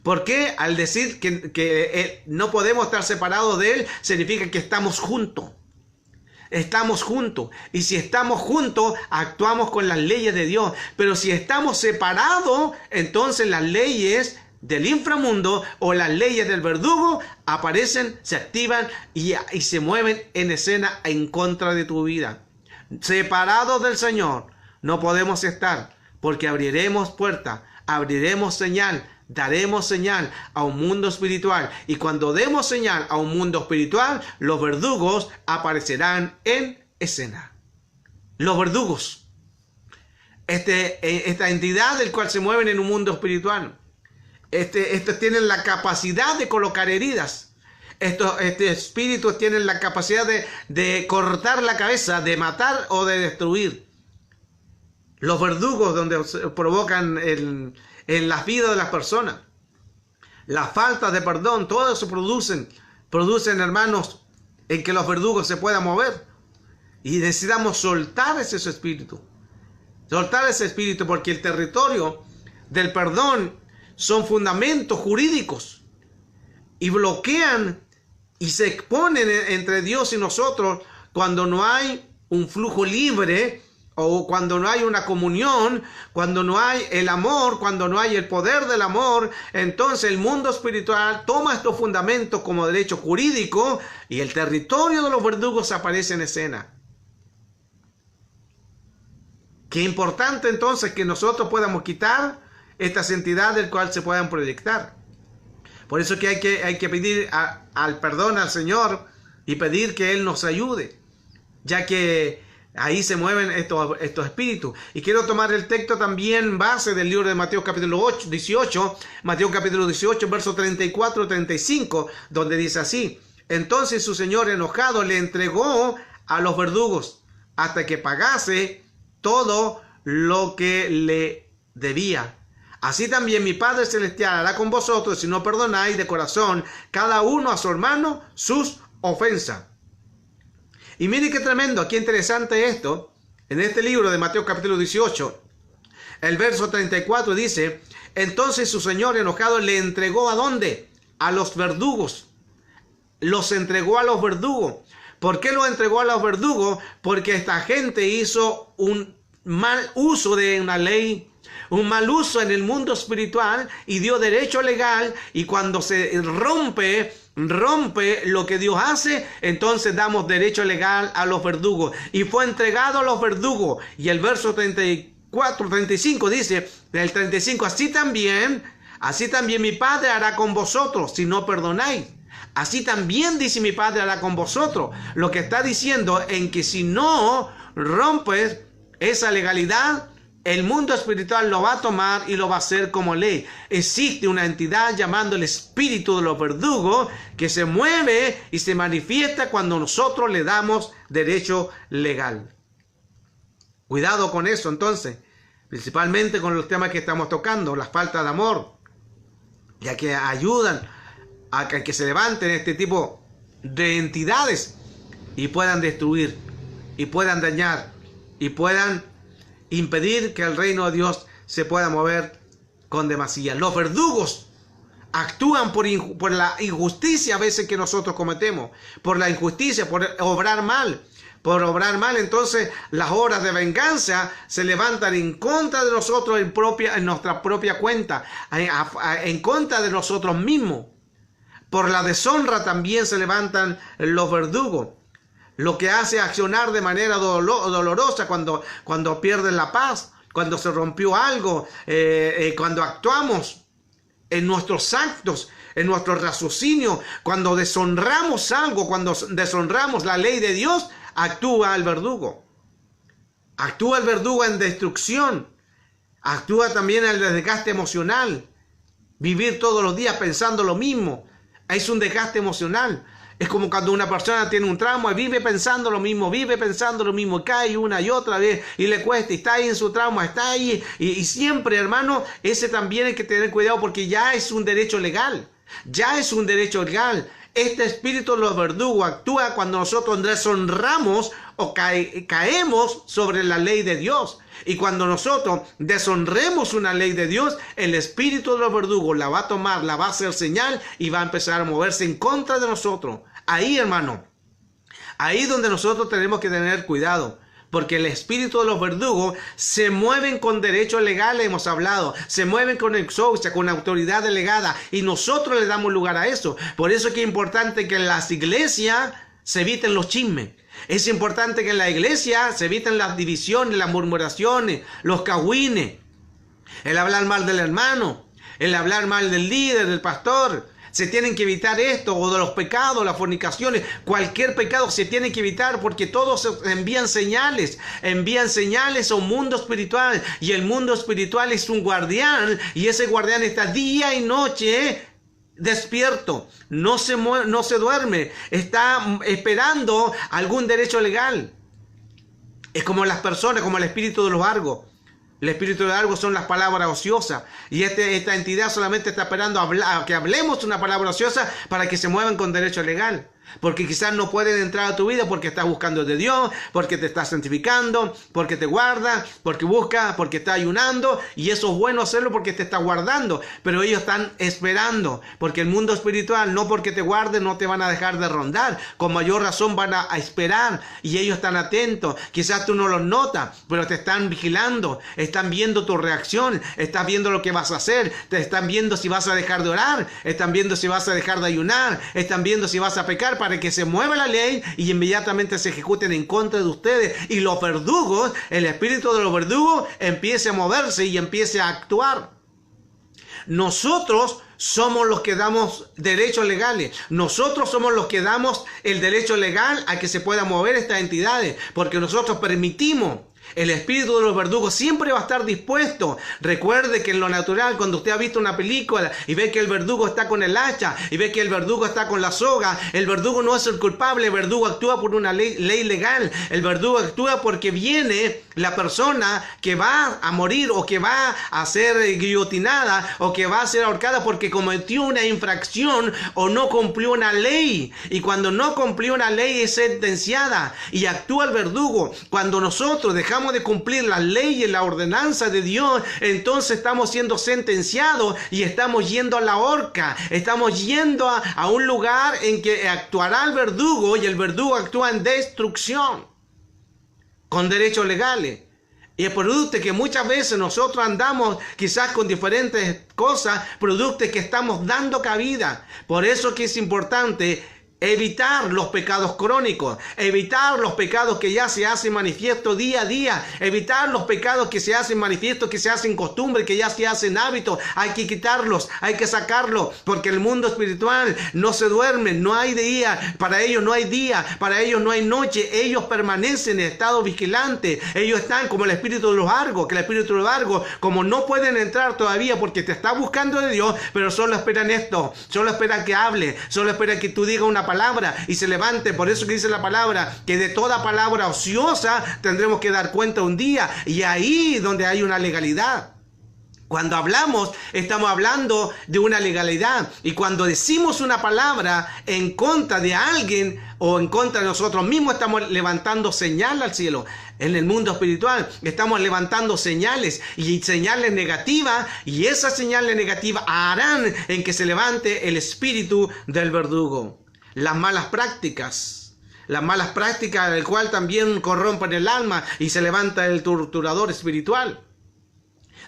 ¿Por qué? Al decir que no podemos estar separados de Él, significa que estamos juntos. Estamos juntos, y si estamos juntos, actuamos con las leyes de Dios. Pero si estamos separados, entonces las leyes del inframundo o las leyes del verdugo aparecen, se activan y se mueven en escena en contra de tu vida. Separados del Señor no podemos estar, porque abriremos puerta, abriremos señal, daremos señal a un mundo espiritual, y cuando demos señal a un mundo espiritual, los verdugos aparecerán en escena. Los verdugos, esta entidad del cual se mueven en un mundo espiritual, estos tienen la capacidad de colocar heridas. Este espíritus tienen la capacidad de cortar la cabeza, de matar o de destruir. Los verdugos donde se provocan en las vidas de las personas. Las faltas de perdón, todo eso producen, hermanos, en que los verdugos se puedan mover. Y necesitamos soltar ese espíritu. Soltar ese espíritu, porque el territorio del perdón son fundamentos jurídicos. Y bloquean y se exponen entre Dios y nosotros cuando no hay un flujo libre, o cuando no hay una comunión, cuando no hay el amor, cuando no hay el poder del amor. Entonces el mundo espiritual toma estos fundamentos como derecho jurídico y el territorio de los verdugos aparece en escena. Qué importante entonces que nosotros podamos quitar estas entidades del cual se puedan proyectar. Por eso que hay que pedir al perdón al Señor y pedir que Él nos ayude, ya que ahí se mueven estos espíritus. Y quiero tomar el texto también base del libro de Mateo capítulo 18, Mateo capítulo 18, verso 34-35, donde dice así: entonces su señor enojado le entregó a los verdugos hasta que pagase todo lo que le debía. Así también mi Padre Celestial hará con vosotros si no perdonáis de corazón cada uno a su hermano sus ofensas. Y mire qué tremendo, qué interesante esto. En este libro de Mateo capítulo 18, el verso 34 dice: entonces su señor enojado le entregó ¿a dónde? A los verdugos. Los entregó a los verdugos. ¿Por qué los entregó a los verdugos? Porque esta gente hizo un mal uso de una ley, un mal uso en el mundo espiritual, y dio derecho legal, y cuando se rompe lo que Dios hace, entonces damos derecho legal a los verdugos, y fue entregado a los verdugos. Y el verso 35 dice, del 35, así también mi Padre hará con vosotros si no perdonáis. Así también dice mi Padre hará con vosotros. Lo que está diciendo en que si no rompes esa legalidad, el mundo espiritual lo va a tomar y lo va a hacer como ley. Existe una entidad llamando el espíritu de los verdugos que se mueve y se manifiesta cuando nosotros le damos derecho legal. Cuidado con eso entonces, principalmente con los temas que estamos tocando, la falta de amor, ya que ayudan a que se levanten este tipo de entidades y puedan destruir, y puedan dañar, y puedan impedir que el reino de Dios se pueda mover con demasía. Los verdugos actúan por la injusticia a veces que nosotros cometemos, por la injusticia, por obrar mal. Entonces las obras de venganza se levantan en contra de nosotros en nuestra propia cuenta, en contra de nosotros mismos. Por la deshonra también se levantan los verdugos, lo que hace accionar de manera dolorosa cuando pierden la paz, cuando se rompió algo, cuando actuamos en nuestros actos, en nuestro raciocinio, cuando deshonramos algo, cuando deshonramos la ley de Dios, actúa el verdugo. Actúa el verdugo en destrucción, actúa también el desgaste emocional, vivir todos los días pensando lo mismo. Es un desgaste emocional. Es como cuando una persona tiene un trauma y vive pensando lo mismo, cae una y otra vez y le cuesta, y está ahí en su trauma, está ahí. Y siempre, hermano, ese también hay que tener cuidado, porque ya es un derecho legal. Este espíritu de los verdugos actúa cuando nosotros deshonramos o caemos sobre la ley de Dios. Y cuando nosotros deshonremos una ley de Dios, el espíritu de los verdugos la va a tomar, la va a hacer señal y va a empezar a moverse en contra de nosotros. Ahí, hermano, ahí donde nosotros tenemos que tener cuidado, porque el espíritu de los verdugos se mueven con derecho legal, hemos hablado, se mueven con exousia, con autoridad delegada, y nosotros le damos lugar a eso. Por eso es que es importante que en las iglesias se eviten los chismes. Es importante que en la iglesia se eviten las divisiones, las murmuraciones, los cagüines, el hablar mal del hermano, el hablar mal del líder, del pastor. Se tienen que evitar esto, o de los pecados, las fornicaciones, cualquier pecado se tiene que evitar, porque todos envían señales a un mundo espiritual, y el mundo espiritual es un guardián, y ese guardián está día y noche despierto, no se duerme, está esperando algún derecho legal. Es como las personas, como el espíritu de los Argos. El espíritu de los Argos son las palabras ociosas. Y esta entidad solamente está esperando a que hablemos una palabra ociosa para que se muevan con derecho legal. Porque quizás no pueden entrar a tu vida porque estás buscando de Dios, porque te estás santificando, porque te guarda, porque busca, porque está ayunando. Y eso es bueno hacerlo porque te está guardando. Pero ellos están esperando. Porque el mundo espiritual, no porque te guarden, no te van a dejar de rondar. Con mayor razón van a esperar. Y ellos están atentos. Quizás tú no los notas, pero te están vigilando. Están viendo tu reacción. Están viendo lo que vas a hacer. Te están viendo si vas a dejar de orar. Están viendo si vas a dejar de ayunar. Están viendo si vas a pecar, para que se mueva la ley y inmediatamente se ejecuten en contra de ustedes. Y los verdugos, el espíritu de los verdugos empiece a moverse y empiece a actuar. Nosotros somos los que damos derechos legales. Nosotros somos los que damos el derecho legal a que se puedan mover estas entidades, porque nosotros permitimos. El espíritu de los verdugos siempre va a estar dispuesto. Recuerde que en lo natural, cuando usted ha visto una película y ve que el verdugo está con el hacha y ve que el verdugo está con la soga, el verdugo no es el culpable. El verdugo actúa por una ley legal. El verdugo actúa porque viene la persona que va a morir o que va a ser guillotinada o que va a ser ahorcada porque cometió una infracción o no cumplió una ley. Y cuando no cumplió una ley es sentenciada y actúa el verdugo. Cuando nosotros dejamos de cumplir las leyes, la ordenanza de Dios, entonces estamos siendo sentenciados y estamos yendo a la horca. Estamos yendo a un lugar en que actuará el verdugo y el verdugo actúa en destrucción con derechos legales. Y es producto que muchas veces nosotros andamos quizás con diferentes cosas, productos que estamos dando cabida. Por eso que es importante evitar los pecados crónicos, evitar los pecados que ya se hacen manifiesto día a día, evitar los pecados que se hacen manifiesto, que se hacen costumbre, que ya se hacen hábitos. Hay que quitarlos, hay que sacarlos, porque el mundo espiritual no se duerme, no hay día, para ellos no hay día, para ellos no hay noche, ellos permanecen en estado vigilante, ellos están como el espíritu de los Argos, que el espíritu de los Argos, como no pueden entrar todavía porque te está buscando de Dios, pero solo esperan esto, solo esperan que hable, solo esperan que tú digas una palabra y se levante. Por eso que dice la palabra que de toda palabra ociosa tendremos que dar cuenta un día, y ahí donde hay una legalidad. Cuando hablamos, estamos hablando de una legalidad, y cuando decimos una palabra en contra de alguien o en contra de nosotros mismos, estamos levantando señal al cielo. En el mundo espiritual estamos levantando señales y señales negativas, y esas señales negativas harán en que se levante el espíritu del verdugo. Las malas prácticas del cual también corrompen el alma y se levanta el torturador espiritual.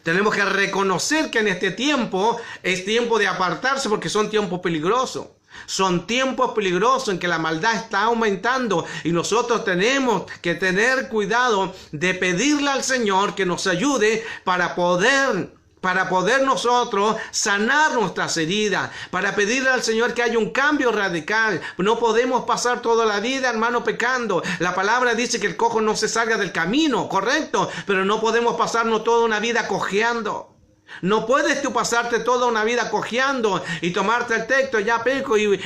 Tenemos que reconocer que en este tiempo es tiempo de apartarse, porque son tiempos peligrosos. Son tiempos peligrosos en que la maldad está aumentando, y nosotros tenemos que tener cuidado de pedirle al Señor que nos ayude para poder nosotros sanar nuestras heridas, para pedirle al Señor que haya un cambio radical. No podemos pasar toda la vida, hermano, pecando. La palabra dice que el cojo no se salga del camino, correcto, pero no podemos pasarnos toda una vida cojeando. No puedes tú pasarte toda una vida cojeando y tomarte el texto, ya peco y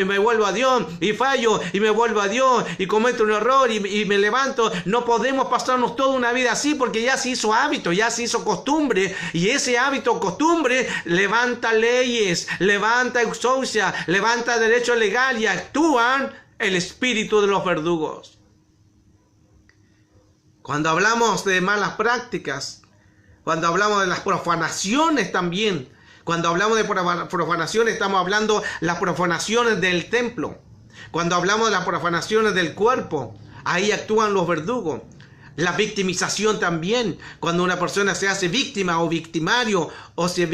me vuelvo a Dios, y fallo y me vuelvo a Dios, y cometo un error y me levanto. No podemos pasarnos toda una vida así, porque ya se hizo hábito, ya se hizo costumbre, y ese hábito, costumbre, levanta leyes, levanta exousia, levanta derecho legal, y actúan el espíritu de los verdugos. Cuando hablamos de malas prácticas, cuando hablamos de las profanaciones también, cuando hablamos de profanaciones, estamos hablando de las profanaciones del templo. Cuando hablamos de las profanaciones del cuerpo, ahí actúan los verdugos. La victimización también, cuando una persona se hace víctima o victimario, o se ha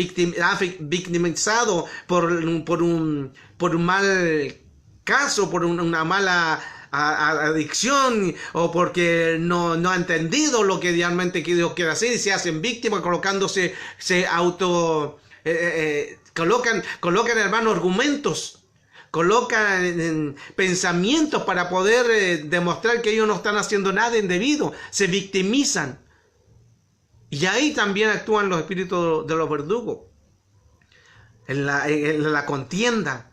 victimizado por un mal caso, por una mala adicción, o porque no ha entendido lo que realmente Dios quiere hacer, y se hacen víctimas colocándose, colocan hermano argumentos, colocan pensamientos para poder demostrar que ellos no están haciendo nada indebido, se victimizan, y ahí también actúan los espíritus de los verdugos. en la contienda.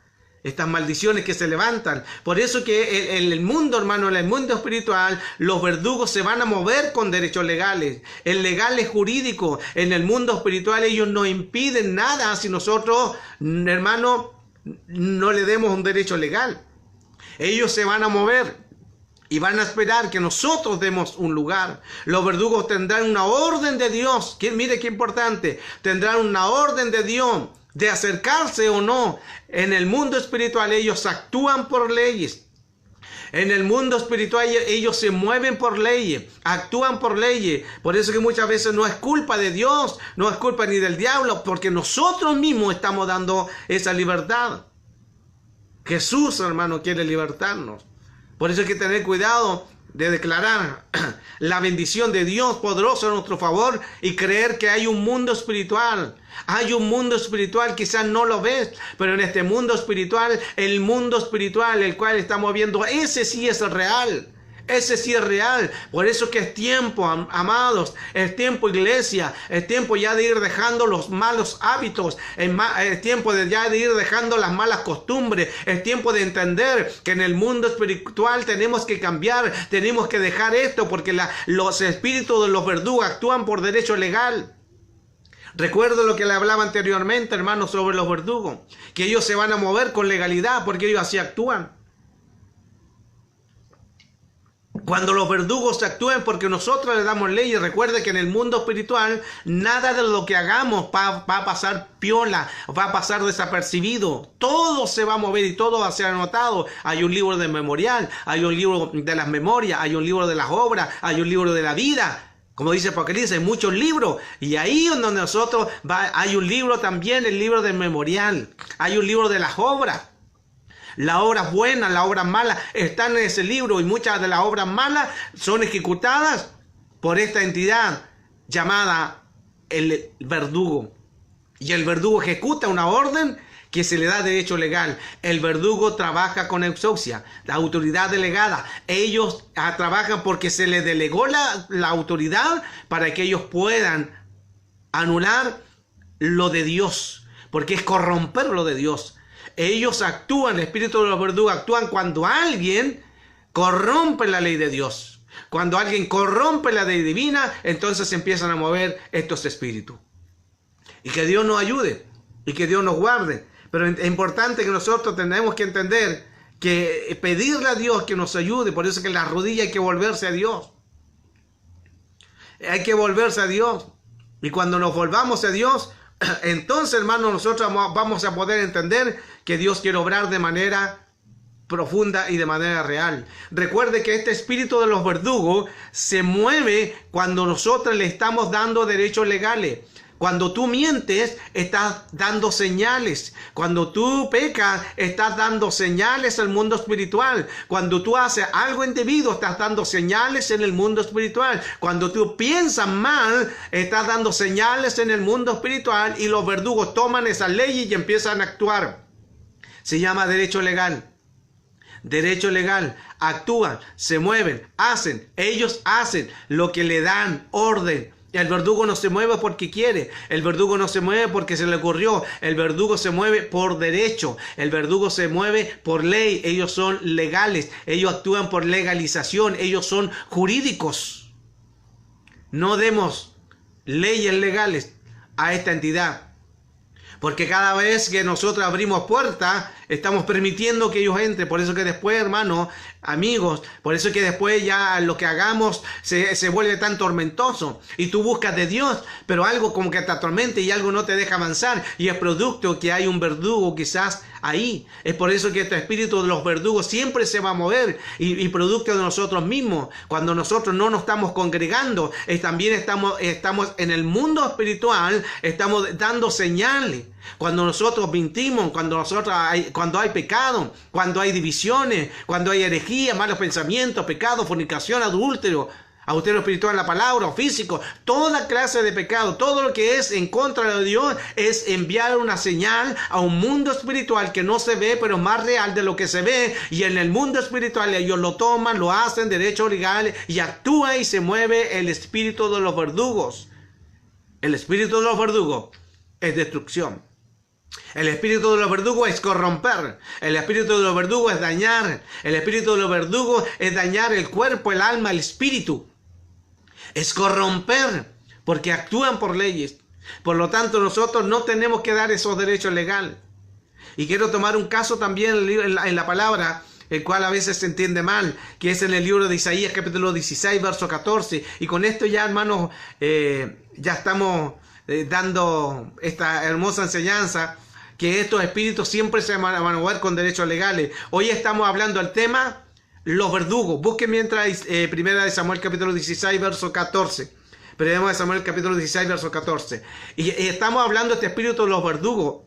Estas maldiciones que se levantan. Por eso que en el mundo, hermano, en el mundo espiritual, los verdugos se van a mover con derechos legales. El legal es jurídico. En el mundo espiritual ellos no impiden nada si nosotros, hermano, no le demos un derecho legal. Ellos se van a mover y van a esperar que nosotros demos un lugar. Los verdugos tendrán una orden de Dios. Mire qué importante. Tendrán una orden de Dios de acercarse o no. En el mundo espiritual ellos actúan por leyes. En el mundo espiritual ellos se mueven por leyes, actúan por leyes. Por eso que muchas veces no es culpa de Dios, no es culpa ni del diablo, porque nosotros mismos estamos dando esa libertad. Jesús, hermano, quiere libertarnos. Por eso hay que tener cuidado de declarar la bendición de Dios poderoso a nuestro favor y creer que hay un mundo espiritual. Hay un mundo espiritual, quizás no lo ves, pero en este mundo espiritual, el mundo espiritual, el cual estamos viendo, ese sí es real. Ese sí es real. Por eso que es tiempo, amados, es tiempo, iglesia, es tiempo ya de ir dejando los malos hábitos, es tiempo ya de ir dejando las malas costumbres, es tiempo de entender que en el mundo espiritual tenemos que cambiar, tenemos que dejar esto, porque los espíritus de los verdugos actúan por derecho legal. Recuerdo lo que le hablaba anteriormente, hermanos, sobre los verdugos, que ellos se van a mover con legalidad, porque ellos así actúan. Cuando los verdugos actúen porque nosotros le damos leyes, recuerde que en el mundo espiritual nada de lo que hagamos va a pasar piola, va a pasar desapercibido. Todo se va a mover y todo va a ser anotado. Hay un libro de memorial, hay un libro de las memorias, hay un libro de las obras, hay un libro de la vida. Como dice Apocalipsis, hay muchos libros. Y ahí donde nosotros hay un libro también, el libro del memorial. Hay un libro de las obras. Las obras buenas, las obras malas están en ese libro y muchas de las obras malas son ejecutadas por esta entidad llamada el verdugo. Y el verdugo ejecuta una orden que se le da derecho legal. El verdugo trabaja con exousia, la autoridad delegada. Ellos trabajan porque se les delegó la autoridad para que ellos puedan anular lo de Dios, porque es corromper lo de Dios. Ellos actúan, el espíritu de los verdugos actúan cuando alguien corrompe la ley de Dios. Cuando alguien corrompe la ley divina, entonces empiezan a mover estos espíritus. Y que Dios nos ayude y que Dios nos guarde. Pero es importante que nosotros tenemos que entender que pedirle a Dios que nos ayude. Por eso que en la rodilla hay que volverse a Dios. Hay que volverse a Dios. Y cuando nos volvamos a Dios, entonces, hermanos, nosotros vamos a poder entender que Dios quiere obrar de manera profunda y de manera real. Recuerde que este espíritu de los verdugos se mueve cuando nosotros le estamos dando derechos legales. Cuando tú mientes, estás dando señales. Cuando tú pecas, estás dando señales al mundo espiritual. Cuando tú haces algo indebido, estás dando señales en el mundo espiritual. Cuando tú piensas mal, estás dando señales en el mundo espiritual y los verdugos toman esas leyes y empiezan a actuar. Se llama derecho legal. Derecho legal. Actúan, se mueven, hacen. Ellos hacen lo que le dan orden. El verdugo no se mueve porque quiere. El verdugo no se mueve porque se le ocurrió. El verdugo se mueve por derecho. El verdugo se mueve por ley. Ellos son legales. Ellos actúan por legalización. Ellos son jurídicos. No demos leyes legales a esta entidad. Porque cada vez que nosotros abrimos puertas, estamos permitiendo que ellos entren. Por eso que después, hermanos, amigos, por eso que después ya lo que hagamos se vuelve tan tormentoso. Y tú buscas de Dios, pero algo como que te atormente y algo no te deja avanzar. Y es producto que hay un verdugo quizás ahí. Es por eso que este espíritu de los verdugos siempre se va a mover. Y producto de nosotros mismos. Cuando nosotros no nos estamos congregando, también estamos en el mundo espiritual, estamos dando señales. Cuando nosotros mentimos, cuando hay pecado, cuando hay divisiones, cuando hay herejía, malos pensamientos, pecado, fornicación, adúltero espiritual, la palabra, o físico, toda clase de pecado, todo lo que es en contra de Dios es enviar una señal a un mundo espiritual que no se ve, pero más real de lo que se ve. Y en el mundo espiritual ellos lo toman, lo hacen, derecho legal, y actúa y se mueve el espíritu de los verdugos. El espíritu de los verdugos es destrucción. El espíritu de los verdugos es corromper. El espíritu de los verdugos es dañar. El espíritu de los verdugos es dañar el cuerpo, el alma, el espíritu. Es corromper porque actúan por leyes. Por lo tanto, nosotros no tenemos que dar esos derechos legales. Y quiero tomar un caso también en la palabra, el cual a veces se entiende mal, que es en el libro de Isaías, capítulo 16, verso 14. Y con esto ya, hermanos, ya estamos dando esta hermosa enseñanza, que estos espíritus siempre se van a mover con derechos legales. Hoy estamos hablando del tema, los verdugos. Busquen mientras Primera de Samuel, capítulo 16, verso 14. Primera de Samuel, capítulo 16, verso 14. Y estamos hablando de este espíritu de los verdugos,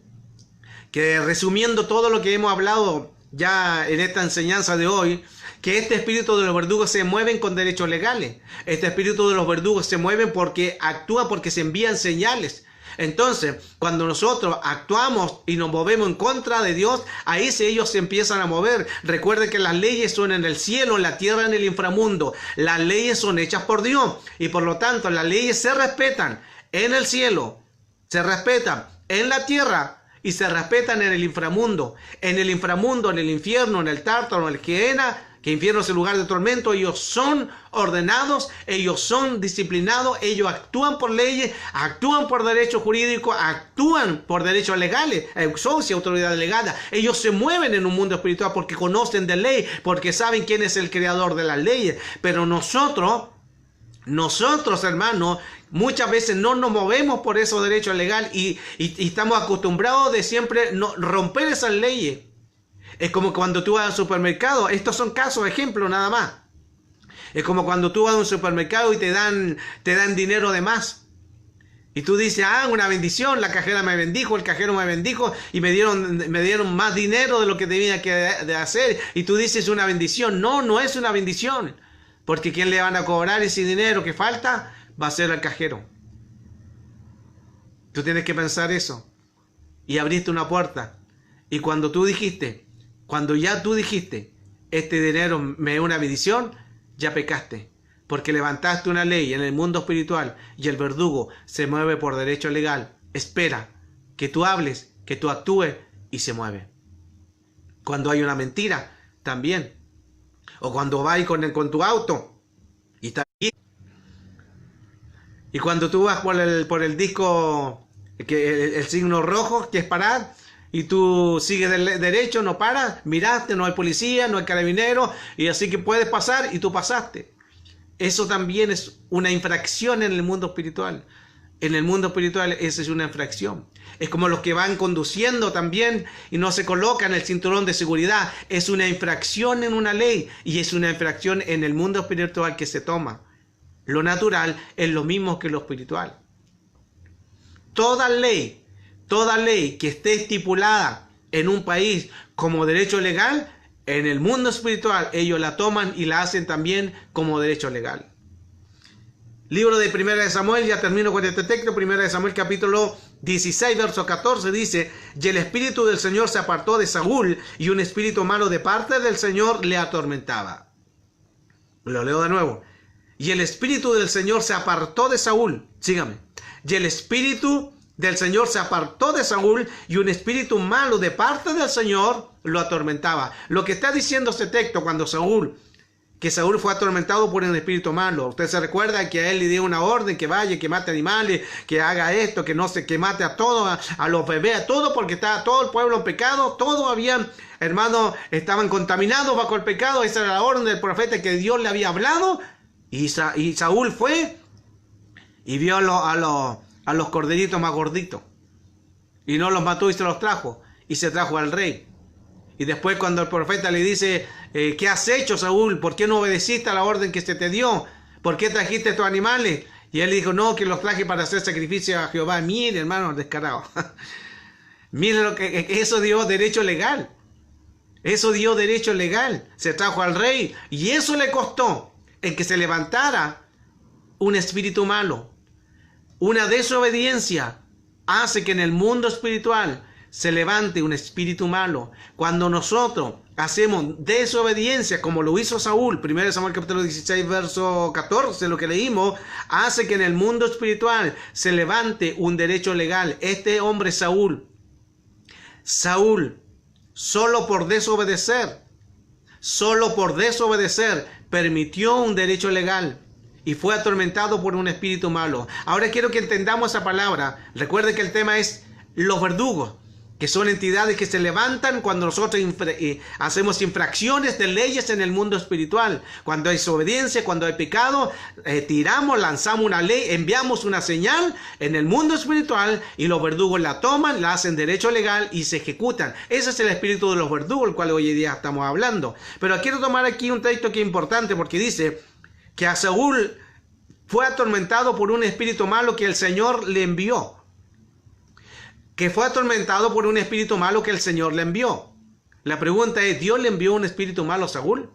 que resumiendo todo lo que hemos hablado ya en esta enseñanza de hoy, que este espíritu de los verdugos se mueven con derechos legales. Este espíritu de los verdugos se mueven porque actúa, porque se envían señales. Entonces, cuando nosotros actuamos y nos movemos en contra de Dios, ahí sí ellos se empiezan a mover. Recuerden que las leyes son en el cielo, en la tierra, en el inframundo. Las leyes son hechas por Dios y por lo tanto las leyes se respetan en el cielo, se respetan en la tierra y se respetan en el inframundo. En el inframundo, en el infierno, en el tártaro, en el Gehenna, que infierno es el lugar de tormento, ellos son ordenados, ellos son disciplinados, ellos actúan por leyes, actúan por derechos jurídicos, actúan por derechos legales, exousia, autoridad delegada. Ellos se mueven en un mundo espiritual porque conocen de ley, porque saben quién es el creador de las leyes. Pero nosotros, hermanos, muchas veces no nos movemos por esos derechos legales y estamos acostumbrados de siempre romper esas leyes. Es como cuando tú vas al supermercado. Estos son casos, ejemplos nada más. Es como cuando tú vas a un supermercado y te dan dinero de más. Y tú dices, una bendición, la cajera me bendijo, el cajero me bendijo y me dieron más dinero de lo que tenía que hacer. Y tú dices una bendición. No, no es una bendición. Porque ¿quién le van a cobrar ese dinero que falta? Va a ser el cajero. Tú tienes que pensar eso. Y abriste una puerta. Y cuando ya tú dijiste, este dinero me es una bendición, ya pecaste. Porque levantaste una ley en el mundo espiritual y el verdugo se mueve por derecho legal. Espera que tú hables, que tú actúes y se mueve. Cuando hay una mentira, también. O cuando vas con tu auto y está bien. Y cuando tú vas por el disco, el signo rojo, que es parar, y tú sigues derecho, no paras, miraste, no hay policía, no hay carabinero, y así que puedes pasar y tú pasaste. Eso también es una infracción en el mundo espiritual. En el mundo espiritual esa es una infracción. Es como los que van conduciendo también y no se colocan el cinturón de seguridad. Es una infracción en una ley y es una infracción en el mundo espiritual que se toma. Lo natural es lo mismo que lo espiritual. Toda ley que esté estipulada en un país como derecho legal, en el mundo espiritual ellos la toman y la hacen también como derecho legal. Libro de Primera de Samuel, ya termino con este texto. Primera de Samuel, capítulo 16, verso 14, dice: y el espíritu del Señor se apartó de Saúl, y un espíritu malo de parte del Señor le atormentaba. Lo leo de nuevo. Y el espíritu del Señor se apartó de Saúl. Sígame. Y el espíritu del Señor se apartó de Saúl, y un espíritu malo de parte del Señor lo atormentaba. Lo que está diciendo este texto, cuando Saúl fue atormentado por un espíritu malo. Usted se recuerda que a él le dio una orden, que vaya, que mate animales, que haga esto, que mate a todos, a los bebés, a todo, porque estaba todo el pueblo en pecado, todos hermanos, estaban contaminados bajo el pecado. Esa era la orden del profeta que Dios le había hablado. Y Saúl fue y vio a los corderitos más gorditos. Y no los mató y se los trajo. Y se trajo al rey. Y después cuando el profeta le dice, ¿qué has hecho, Saúl? ¿Por qué no obedeciste a la orden que se te dio? ¿Por qué trajiste estos animales? Y él dijo, no, que los traje para hacer sacrificio a Jehová. Mire, hermano, descarado. Mire lo que eso dio derecho legal. Eso dio derecho legal. Se trajo al rey. Y eso le costó el que se levantara un espíritu malo. Una desobediencia hace que en el mundo espiritual se levante un espíritu malo. Cuando nosotros hacemos desobediencia, como lo hizo Saúl, 1 Samuel capítulo 16, verso 14, lo que leímos, hace que en el mundo espiritual se levante un derecho legal. Este hombre Saúl Saúl, solo por desobedecer, permitió un derecho legal y fue atormentado por un espíritu malo. Ahora quiero que entendamos esa palabra. Recuerde que el tema es los verdugos, que son entidades que se levantan cuando nosotros hacemos infracciones de leyes en el mundo espiritual. Cuando hay desobediencia, cuando hay pecado, lanzamos una ley, enviamos una señal en el mundo espiritual y los verdugos la toman, la hacen derecho legal y se ejecutan. Ese es el espíritu de los verdugos, el cual hoy día estamos hablando. Pero quiero tomar aquí un texto que es importante porque dice que a Saúl fue atormentado por un espíritu malo que el Señor le envió. La pregunta es, ¿Dios le envió un espíritu malo a Saúl?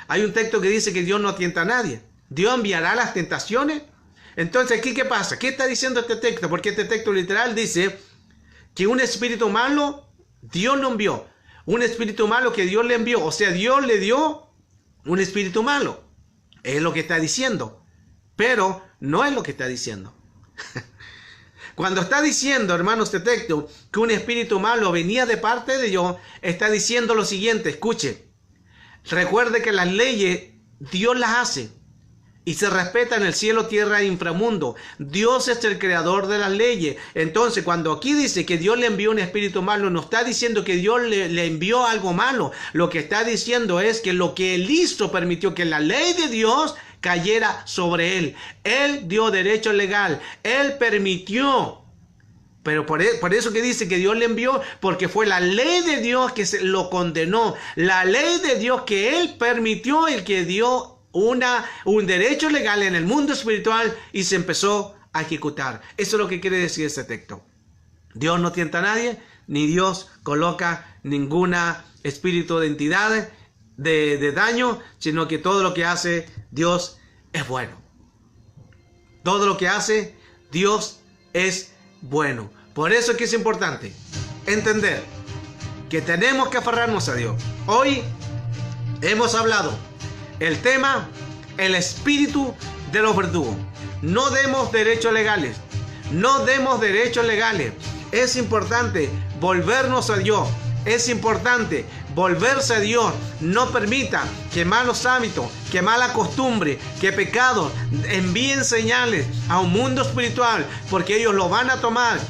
Hay un texto que dice que Dios no tienta a nadie. ¿Dios enviará las tentaciones? Entonces, ¿aquí qué pasa? ¿Qué está diciendo este texto? Porque este texto literal dice que un espíritu malo Dios lo envió. Un espíritu malo que Dios le envió. O sea, Dios le dio un espíritu malo. Es lo que está diciendo. Pero no es lo que está diciendo. Cuando está diciendo, hermanos, este texto, que un espíritu malo venía de parte de Dios, está diciendo lo siguiente, escuche. Recuerde que las leyes Dios las hace y se respeta en el cielo, tierra e inframundo. Dios es el creador de las leyes. Entonces, cuando aquí dice que Dios le envió un espíritu malo, no está diciendo que Dios le envió algo malo. Lo que está diciendo es que lo que Él hizo permitió que la ley de Dios cayera sobre él. Él dio derecho legal. Él permitió. Pero por eso que dice que Dios le envió, porque fue la ley de Dios que lo condenó. La ley de Dios que Él permitió, el que dio un derecho legal en el mundo espiritual y se empezó a ejecutar. Eso es lo que quiere decir ese texto. Dios no tienta a nadie, ni Dios coloca ninguna espíritu de entidades de daño, sino que todo lo que hace Dios es bueno. Todo lo que hace Dios es bueno. Por eso es que es importante entender que tenemos que aferrarnos a Dios. Hoy hemos hablado el tema, el espíritu de los verdugos. No demos derechos legales. No demos derechos legales. Es importante volvernos a Dios. Es importante volverse a Dios. No permita que malos hábitos, que mala costumbre, que pecados envíen señales a un mundo espiritual, porque ellos lo van a tomar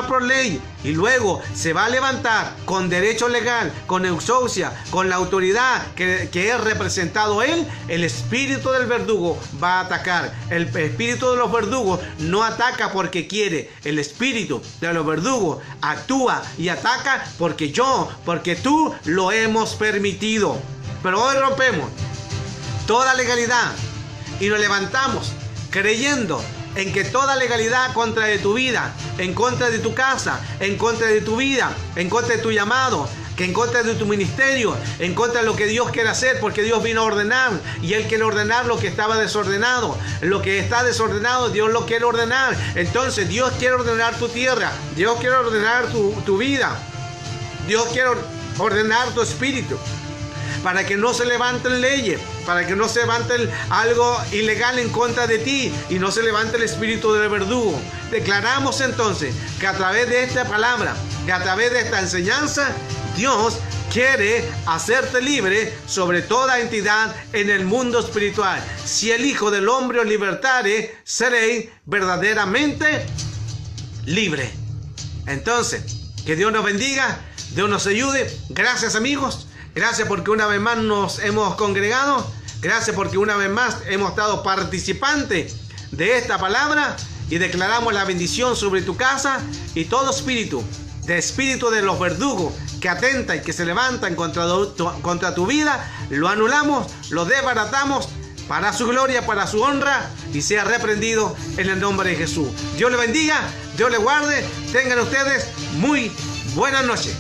por ley y luego se va a levantar con derecho legal, con exousia, con la autoridad que es representado él. El espíritu del verdugo va a atacar. El espíritu de los verdugos no ataca porque quiere. El espíritu de los verdugos actúa y ataca porque tú lo hemos permitido. Pero hoy rompemos toda legalidad y nos levantamos creyendo en que toda legalidad contra de tu vida, en contra de tu casa, en contra de tu vida, en contra de tu llamado, que en contra de tu ministerio, en contra de lo que Dios quiere hacer, porque Dios vino a ordenar y Él quiere ordenar lo que estaba desordenado. Lo que está desordenado, Dios lo quiere ordenar. Entonces Dios quiere ordenar tu tierra, Dios quiere ordenar tu vida, Dios quiere ordenar tu espíritu, para que no se levanten leyes, para que no se levante algo ilegal en contra de ti y no se levante el espíritu del verdugo. Declaramos entonces que a través de esta palabra, que a través de esta enseñanza, Dios quiere hacerte libre sobre toda entidad en el mundo espiritual. Si el Hijo del Hombre os libertare, seréis verdaderamente libre. Entonces, que Dios nos bendiga, Dios nos ayude. Gracias, amigos. Gracias porque una vez más nos hemos congregado. Gracias porque una vez más hemos estado participantes de esta palabra y declaramos la bendición sobre tu casa y todo espíritu de los verdugos que atentan y que se levantan contra tu vida, lo anulamos, lo desbaratamos para su gloria, para su honra y sea reprendido en el nombre de Jesús. Dios le bendiga, Dios le guarde. Tengan ustedes muy buenas noches.